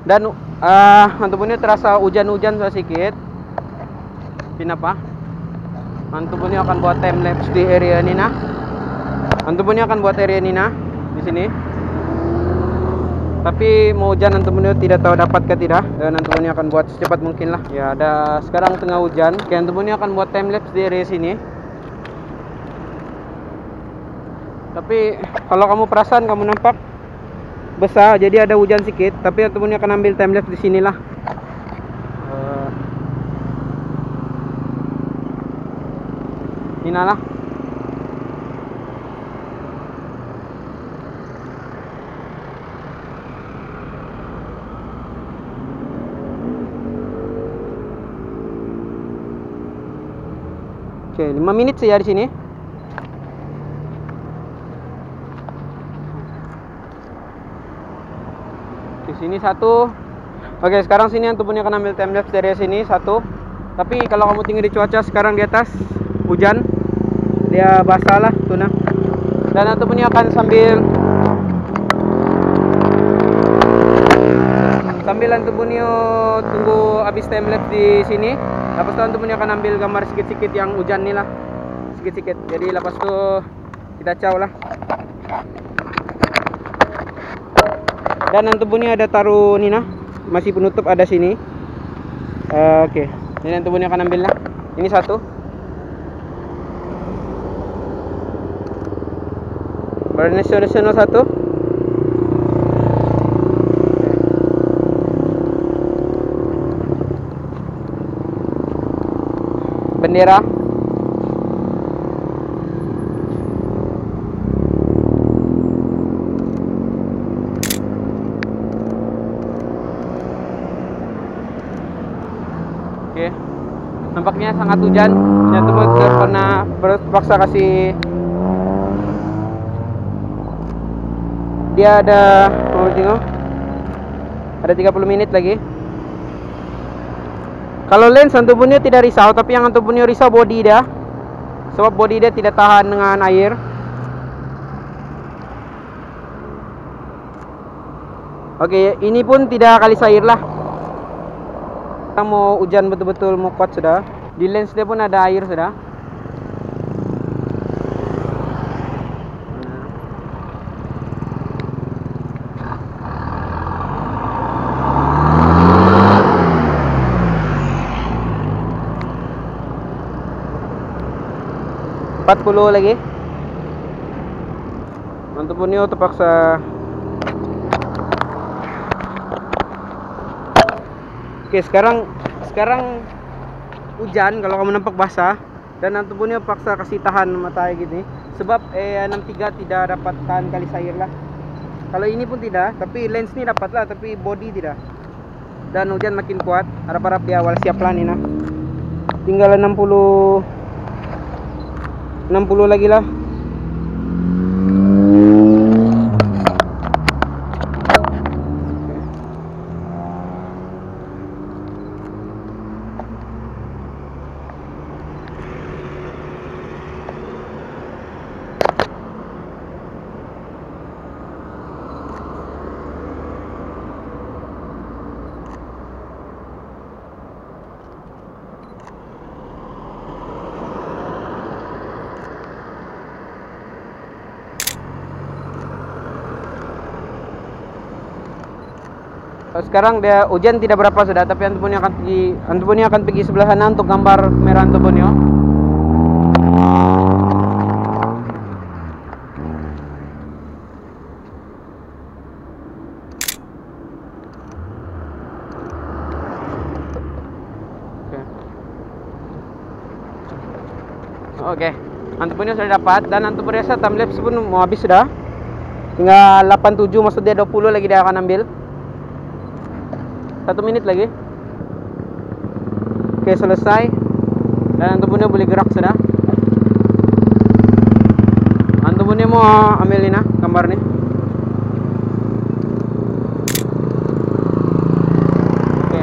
Dan Antupunio terasa hujan-hujan sedikit. Kenapa? Antupunio akan buat time lapse di area Nina. Antupunio akan buat area Nina di sini. Tapi mau hujan Antupunio tidak tahu dapat ke tidak. Dan Antupunio akan buat secepat mungkin lah. Ya, ada sekarang tengah hujan. Oke, Antupunio akan buat time lapse di area sini. Tapi kalau kamu perasan kamu nampak besar, jadi ada hujan sedikit. Tapi Antupunio akan ambil time lapse di sinilah. Nina lah. Oke, 5 menit saja di sini. Di sini satu. Oke, sekarang sini Antupunio akan ambil time lapse dari sini satu. Tapi kalau kamu tinggi di cuaca sekarang di atas hujan, dia basah lah tuna. Dan Antupunio akan sambil Antupunio tunggu habis time lapse di sini. Lepas itu Antupunio akan ambil gambar sikit-sikit yang hujan nih lah, sikit-sikit. Jadi lepas itu kita caw lah. Dan Antupunio ada taruh Nina, masih penutup ada sini. Oke. Jadi Antupunio akan ambil lah. Ini satu. Nasional satu. Bendera. Oke. Nampaknya sangat hujan. Nyatu pernah terpaksa kasih. Dia ada, mau tengok, ada 30 menit lagi. Kalau lens Antupunio tidak risau, tapi yang Antupunio risau body dia. Sebab body dia tidak tahan dengan air. Oke, ini pun tidak kali air lah. Kita mau hujan betul-betul mau kuat sudah. Di lens dia pun ada air sudah. Puluh lagi. Mantap pun yo terpaksa. Oke, sekarang hujan kalau kamu nampak basah dan nanti punya paksa kasih tahan matahari gini sebab 63 tidak dapat tahan kali air lah. Kalau ini pun tidak, tapi lens ini dapat lah, tapi body tidak. Dan hujan makin kuat, harap-harap di awal siap lah nih nah. Tinggal 60 lagi lah. Sekarang dia hujan tidak berapa sudah, tapi Antonio akan pergi sebelah sana untuk gambar merah Antonio. Oke. Antonio sudah dapat dan Antonio rasa timelapse pun mau habis sudah. Tinggal 87, maksud dia 20 lagi dia akan ambil. 1 menit lagi. Oke, selesai. Dan Antonio boleh gerak sudah. Antonio mau ambil ini nah, gambar nih. Oke.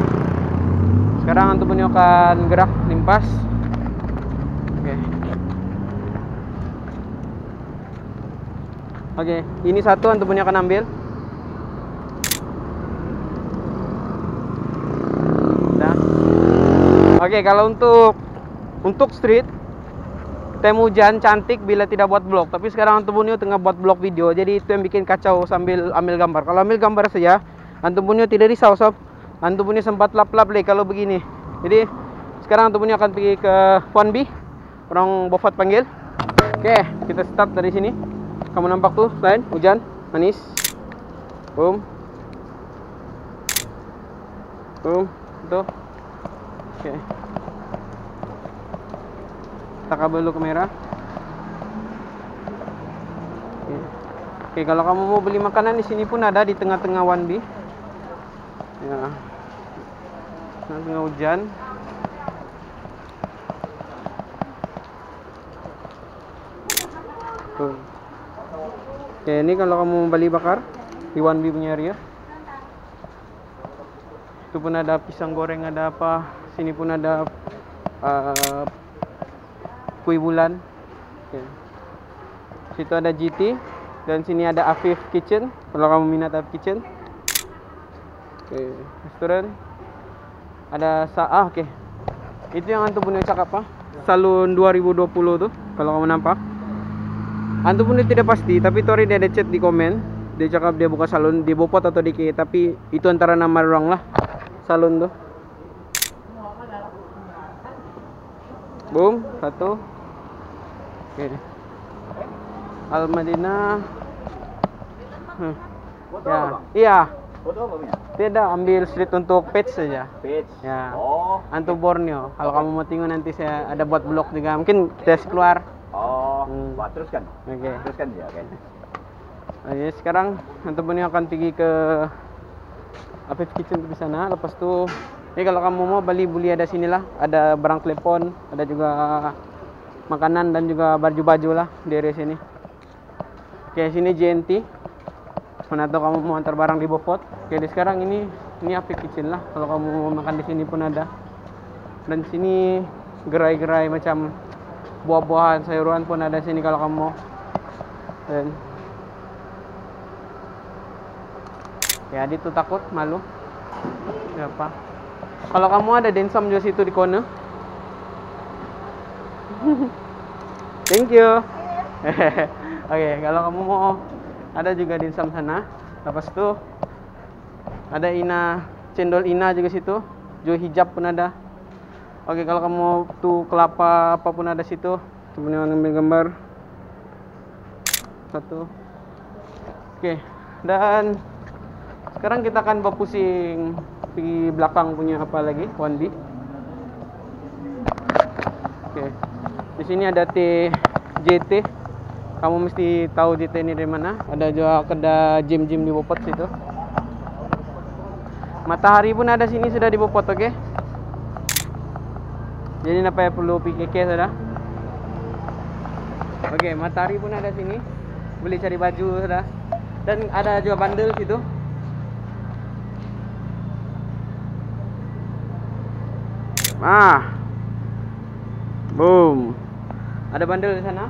Sekarang Antonio akan gerak limpas. Oke. Oke, ini satu Antonio akan ambil. Oke, kalau untuk street tem hujan cantik bila tidak buat vlog. Tapi sekarang Antonio tengah buat vlog video, jadi itu yang bikin kacau sambil ambil gambar. Kalau ambil gambar saja, Antonio tidak risau sob. Antonio sempat lap-lap lagi kalau begini. Jadi sekarang Antonio akan pergi ke 1B. Orang Bofat panggil. Oke, kita start dari sini. Kamu nampak tuh, lain hujan manis. Boom. Boom, tuh. Oke. Kita kabel dulu kamera. Oke, kalau kamu mau beli makanan di sini pun ada di tengah-tengah 1B. Ya. Tengah hujan. Tuh. Oke, ini kalau kamu mau beli bakar di 1B punya area. Itu pun ada pisang goreng, ada apa. Sini pun ada kue bulan. Oke. Situ ada GT dan sini ada Afif Kitchen. Kalau kamu minat Afif Kitchen. Oke, restoran. Ada oke. Itu yang Antu punya cakap apa? Salon 2020 tuh. Kalau kamu nampak. Antu punya tidak pasti, tapi Tori dia ada chat di komen. Dia cakap dia buka salon di Bopot atau di K, tapi itu antara nama orang lah. Salon tuh. Boom, satu. Oke. Al Madinah. Ya, iya. Foto apa punya? Tidak, ambil street untuk page saja. Page. Ya. Oh. Antu Borneo. Kalau kamu mau tengok nanti saya ada buat vlog juga. Mungkin tes keluar. Oh. Wah, teruskan. Oke. Teruskan ya, oke. Oke, sekarang Antu Borneo akan pergi ke Afif Kitchen di sana. Lepas tu, kalau kamu mau beli ada sinilah. Ada barang telepon, ada juga makanan dan juga baju-baju lah di area sini. Oke, sini JNT. Mana tahu kamu mau antar barang di Bopot. Oke, di sekarang ini Afif Kitchen lah. Kalau kamu mau makan di sini pun ada. Dan sini gerai-gerai macam buah-buahan, sayuran pun ada sini kalau kamu mau. Dan Ya, Adit tuh takut, malu. Siapa? Kalau kamu ada dimsum juga situ di corner. Thank you. Oke, kalau kamu mau ada juga dimsum sana. Lepas itu ada cendol ina juga situ. Jo hijab pun ada. Oke, kalau kamu tuh kelapa apapun ada situ. Coba ngambil gambar. Satu. Oke, dan sekarang kita akan berpusing di belakang punya apa lagi? 1B. Oke. Di sini ada JT. Kamu mesti tahu JT ini dari mana. Ada juga kedai gym di Bopot situ. Matahari pun ada sini sudah di Bopot, oke? Jadi apa ya perlu PKK sudah. Oke, matahari pun ada sini. Boleh cari baju sudah. Dan ada juga bandel situ. Boom. Ada bandel di sana.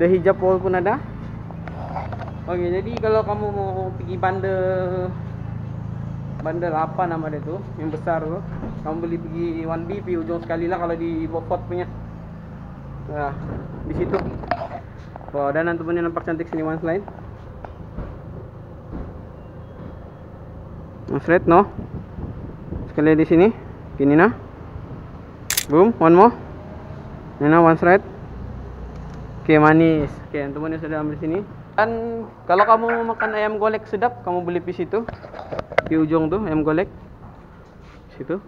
The hijab wall pun ada. Oke, jadi kalau kamu mau pergi bandel apa nama dia tuh, yang besar tuh, kamu beli pergi 1B pergi ujung sekali lah kalau di Bopot punya. Nah, di situ. Wow, dan nanti punya nampak cantik sini one slide. One slide, no? Sekali di sini. Gini nah. Boom, one more. Ini nah one slide. Oke, manis. Oke, teman-teman sudah ambil sini. Dan kalau kamu mau makan ayam golek sedap, kamu beli di situ. Di ujung tuh ayam golek. Situ.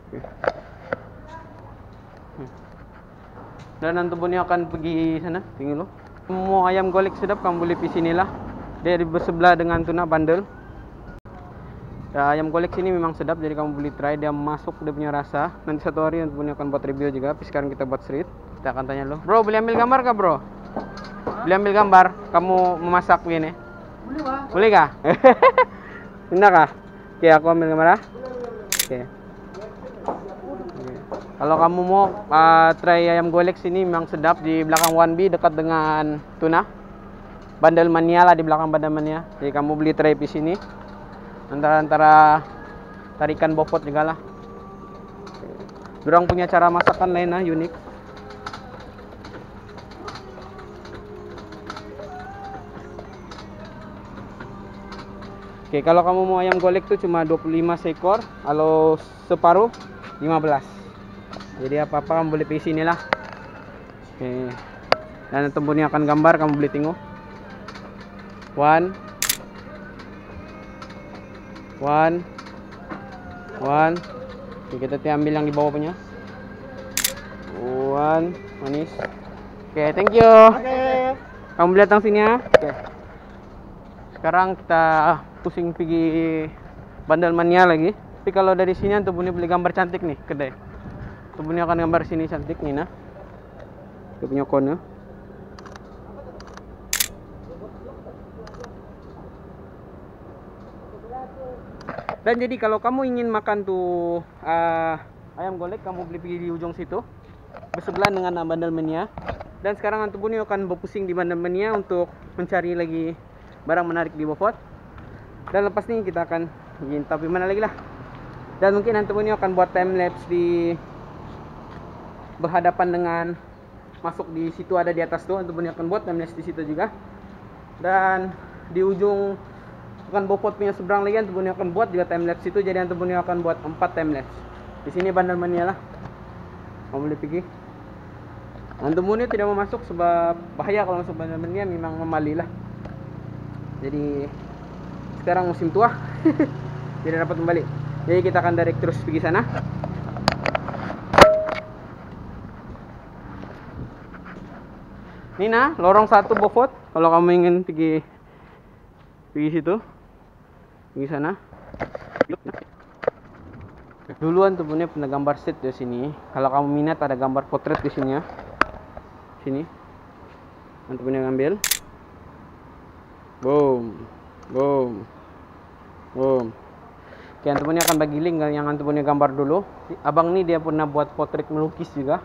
Oke. Dan nanti Boni akan pergi sana, tinggal lo. Kamu mau ayam golek sedap, kamu beli di sini lah. Dia di bersebelah dengan tuna bandel. Ya, ayam golek sini memang sedap, jadi kamu beli try, dia masuk dia punya rasa. Nanti satu hari nanti Boni akan buat review juga. Tapi sekarang kita buat street. Kita akan tanya lo, bro, boleh ambil gambar kah bro? Boleh ambil gambar? Kamu memasak begini? Boleh, Pak. Boleh kah? Tidak kah? Oke, aku ambil gambar ya. Oke. Kalau kamu mau try ayam golek sini memang sedap, di belakang 1B dekat dengan tuna. Bandel Mania lah di belakang Bandel Mania. Jadi kamu beli try di sini. Antara tarikan Bopot juga lah. Dorang punya cara masakan lain lah, unik. Oke, kalau kamu mau ayam golek tuh cuma 25 seekor, kalau separuh 15. Jadi apa-apa kamu boleh pilih sini lah. Oke. Dan tembunnya akan gambar, kamu boleh tengok. One. Oke, kita ambil yang di bawah punya. One, manis. Oke, thank you. Oke. Kamu boleh datang sini ya. Oke. Sekarang kita pusing pergi Bandel Mania lagi. Tapi kalau dari sini Anto Buni beli gambar cantik nih kedai. Anto Buni akan gambar sini cantik nih nah. Dia punya corner. Dan jadi kalau kamu ingin makan tuh ayam golek, kamu beli pergi di ujung situ bersebelahan dengan Bandel Mania. Dan sekarang Anto Buni akan berpusing di Bandel Mania untuk mencari lagi barang menarik di Bopot. Dan lepas ini kita akan ingin tapi mana lagi lah. Dan mungkin Anto Buni akan buat time lapse di berhadapan dengan masuk di situ, ada di atas tuh. Anto Buni akan buat time lapse di situ juga. Dan di ujung bukan Bopot punya seberang lagi Anto Buni akan buat juga time lapse itu. Jadi Anto Buni akan buat 4 time lapse. Di sini Bandel Mania lah. Kamu boleh pergi. Anto Buni tidak mau masuk sebab bahaya kalau masuk Bandel Mania, memang memali lah. Jadi sekarang musim tua. Tidak dapat kembali. Jadi kita akan direct terus pergi sana. Ini nah, lorong 1 Bopot. Kalau kamu ingin pergi situ, pergi sana. Duluan tuh punya gambar set di sini. Kalau kamu minat ada gambar potret di sini ya. Sini. Nanti punya ngambil. Boom. Oke, Anto Buni akan bagi link yang Anto Buni gambar dulu. Abang nih dia pernah buat potret melukis juga.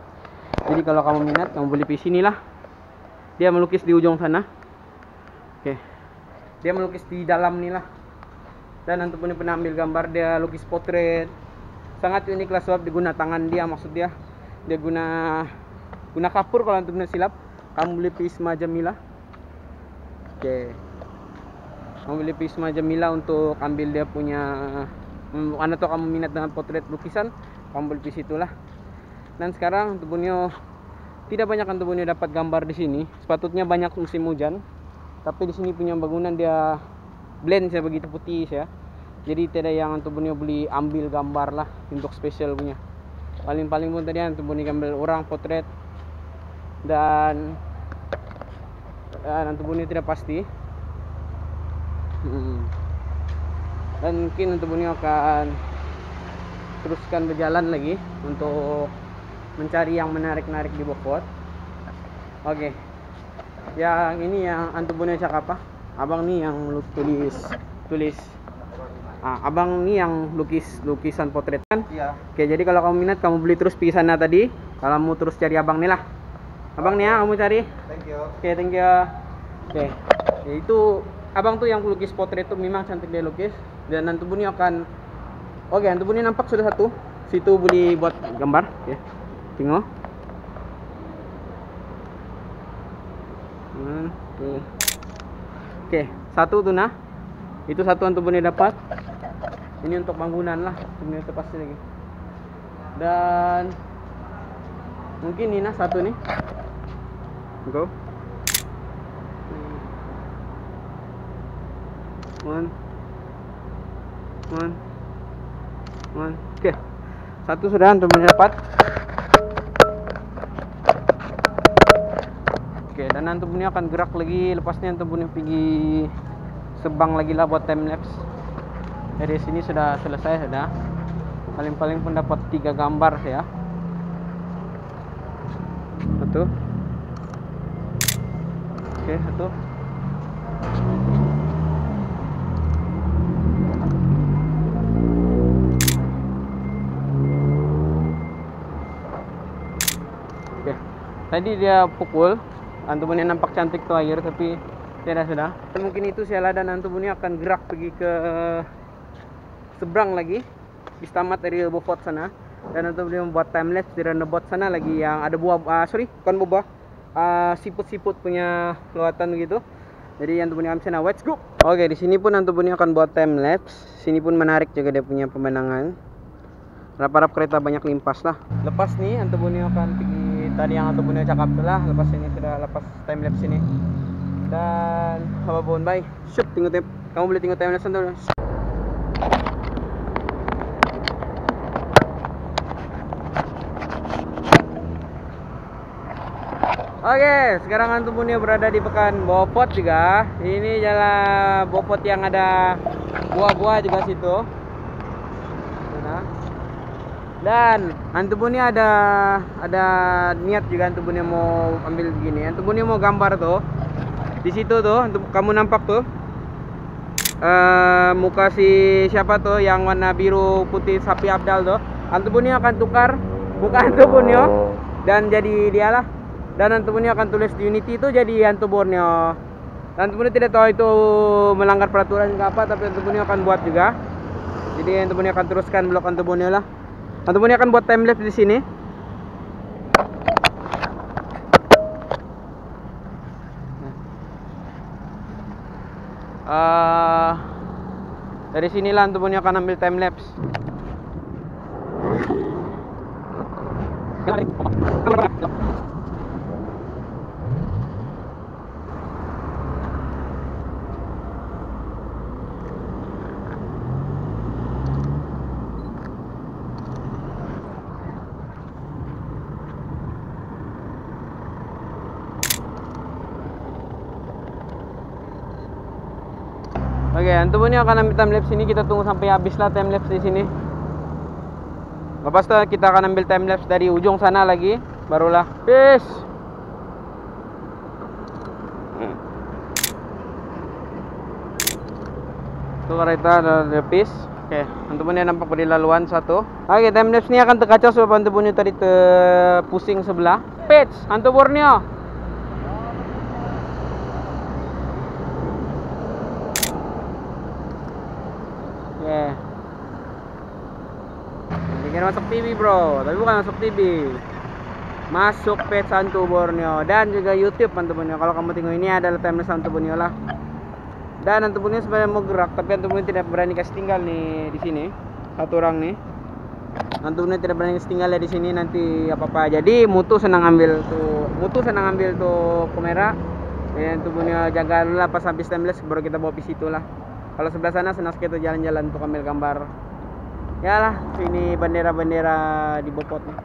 Jadi kalau kamu minat, kamu boleh di sini lah. Dia melukis di ujung sana. Oke. Dia melukis di dalam nih lah. Dan Anto punya penambil gambar, dia lukis potret. Sangat unik lah sebab diguna tangan dia, maksud dia guna kapur kalau Anto punya silap. Kamu beli Pisma Jamila. Oke. Kamu beli Pisma Jamila untuk ambil dia punya atau kamu minat dengan potret lukisan, kamu beli di situ lah. Dan sekarang Anto punya tidak banyak Anto punya dapat gambar di sini. Sepatutnya banyak musim hujan. Tapi di sini punya bangunan dia blend saya begitu putih ya. Jadi tidak yang Anto punya beli ambil gambar lah untuk spesial punya. Paling-paling pun tadi Anto punya gambar orang potret dan Anto punya tidak pasti. Dan mungkin Anto punya akan teruskan berjalan lagi untuk mencari yang menarik-narik di Beaufort. Oke. Yang ini yang Anto punya cakap apa? Abang nih yang tulis. Abang nih yang lukisan potret kan? Iya. Oke, jadi kalau kamu minat kamu beli terus pergi sana tadi. Kalau mau terus cari abang nih lah. Abang nih ya kamu cari. Thank you. Oke, thank you. Oke. Ya, itu abang tuh yang lukis potret tuh memang cantik dia lukis. Dan Anto punya akan Anto punya nampak sudah satu. Situ boleh buat gambar, ya. Tengok. Oke, satu tuh nah. Itu satu Anto punya dapat. Ini untuk bangunan lah, ini itu pasti lagi. Dan mungkin ini nah satu nih. Go. One. Oke. Satu sudah Anto punya dapat. Oke, dan Anto punya akan gerak lagi. Lepasnya Anto punya pergi Sebang lagi lah buat time lapse. Dari sini sudah selesai sudah. Paling-paling pun dapat 3 gambar ya. Satu. Oke, satu. Oke. Tadi dia pukul. Anto punya nampak cantik tuh air tapi tidak sudah. Dan mungkin itu Sheila dan Anto punya akan gerak pergi ke seberang lagi di tamat dari Beaufort sana. Dan Anto punya membuat time lapse di roundabout sana lagi yang ada buah bukan buah siput-siput punya lewatan gitu. Jadi Anto punya akan sana. Let's go. Oke, di sini pun Anto punya akan buat time lapse. Sini pun menarik juga dia punya pemandangan. Rap-rap kereta banyak limpas lah. Lepas nih Anto punya akan pergi tadi yang Anto punya cakap lah. Lepas ini sudah lepas time lapse ini. Dan apapun bye. Shoot, tengok kamu boleh tengok time lapse Anto. Oke, sekarang Anto punya berada di Pekan Beaufort juga. Ini jalan Beaufort yang ada buah-buah juga situ. Nah. Dan Anto punya ada niat juga Anto punya mau ambil begini. Anto punya mau gambar tuh. Di situ tuh, untuk kamu nampak tuh. Muka si siapa tuh yang warna biru putih Sapi Abdal tuh. Anto punya akan tukar muka Anto punya dan jadi dialah. Dan Anto punya akan tulis di Unity itu jadi Anto Borneo. Anto punya tidak tahu itu melanggar peraturan ke apa, tapi Anto punya akan buat juga. Jadi Anto punya akan teruskan blog Anto Borneo lah. Anto punya akan buat time lapse di sini. Dari sinilah Anto punya akan ambil time lapse. Oke, Anto punya akan ambil time lapse ini. Kita tunggu sampai habis lah time lapse di sini. Lepas itu kita akan ambil time lapse dari ujung sana lagi, barulah peace. Itu kereta ada peace. Oke, Anto punya nampak beri laluan satu. Oke, time lapse ini akan terkacau sebab Anto punya tadi terpusing sebelah. Peace, Anto Borneo. Oke. Bikin masuk TV bro, tapi bukan masuk TV. Masuk page Santo Borneo dan juga YouTube Santo Borneo. Kalau kamu tengok ini adalah timeless Santo Borneo lah. Dan Santo Borneo sebenarnya mau gerak, tapi Santo Borneo tidak berani kasih tinggal nih di sini. Satu orang nih. Santo Borneo tidak berani kasih tinggal di sini, nanti apa-apa. Jadi Mutu senang ambil tuh kamera. Dan Santo Borneo jaga dulu lah pas habis timeless baru kita bawa di situ lah. Kalau sebelah sana senang kita jalan-jalan untuk ambil gambar. Ya lah, ini bendera-bendera di Bopot nih.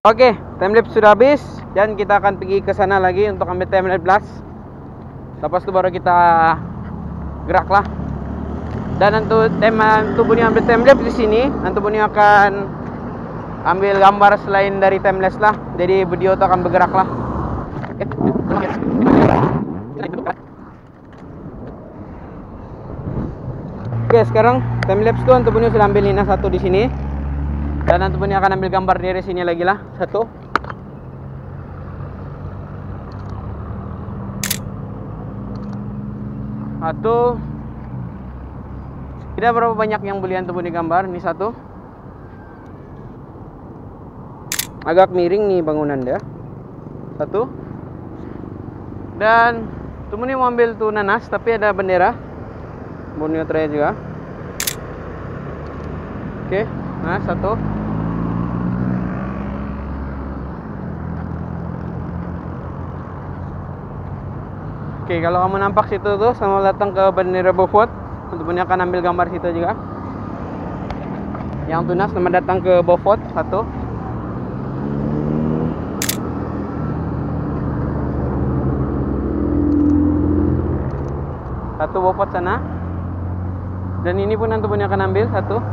Oke, timelapse sudah habis dan kita akan pergi ke sana lagi untuk ambil timelapse blast. Lepas itu baru kita gerak lah. Dan untuk Borneo ambil timelapse di sini, nanti Borneo akan ambil gambar selain dari timelapse lah. Jadi video itu akan bergerak lah. Oke, sekarang timelapse tuh untuk Borneo sudah ambil Nina satu di sini. Dan nanti Borneo akan ambil gambar dari sini lagi lah satu. Tidak berapa banyak yang boleh Anto Borneo gambar. Ini satu. Agak miring nih bangunan dia. Satu. Dan Anto Borneo mau ambil tuh nanas tapi ada bendera Borneo Raya juga. Oke, nah satu. Oke, kalau kamu nampak situ tuh sama datang ke bendera Beaufort, untuk Borneo akan ambil gambar situ juga. Yang tunas sama datang ke Beaufort satu. Satu Beaufort sana. Dan ini pun nanti Borneo akan ambil satu.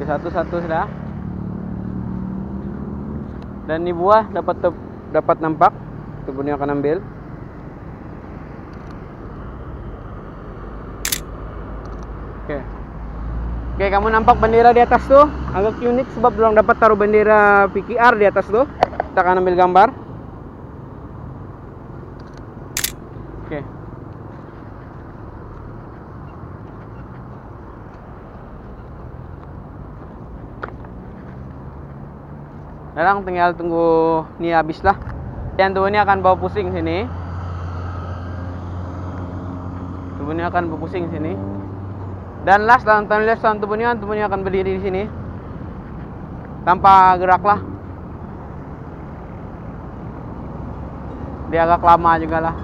Satu-satu sudah. Dan ini buah dapat nampak. Itu Borneo akan ambil. Oke. Oke, kamu nampak bendera di atas tuh? Agak unik sebab belum dapat taruh bendera PKR di atas tuh. Kita akan ambil gambar. Oke. Sekarang tinggal tunggu ini habis lah. Dan tuh ini akan bawa pusing sini. Tuh ini akan bawa pusing sini. Dan last dalam timelapse Anto Borneo akan berdiri di sini tanpa gerak lah. Dia agak lama juga lah.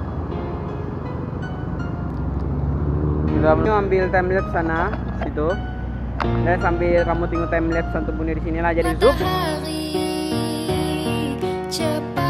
Kita ambil timelapse sana situ. Dan sambil kamu tengok timelapse Anto Borneo di sini lah jadi zoom. Cepat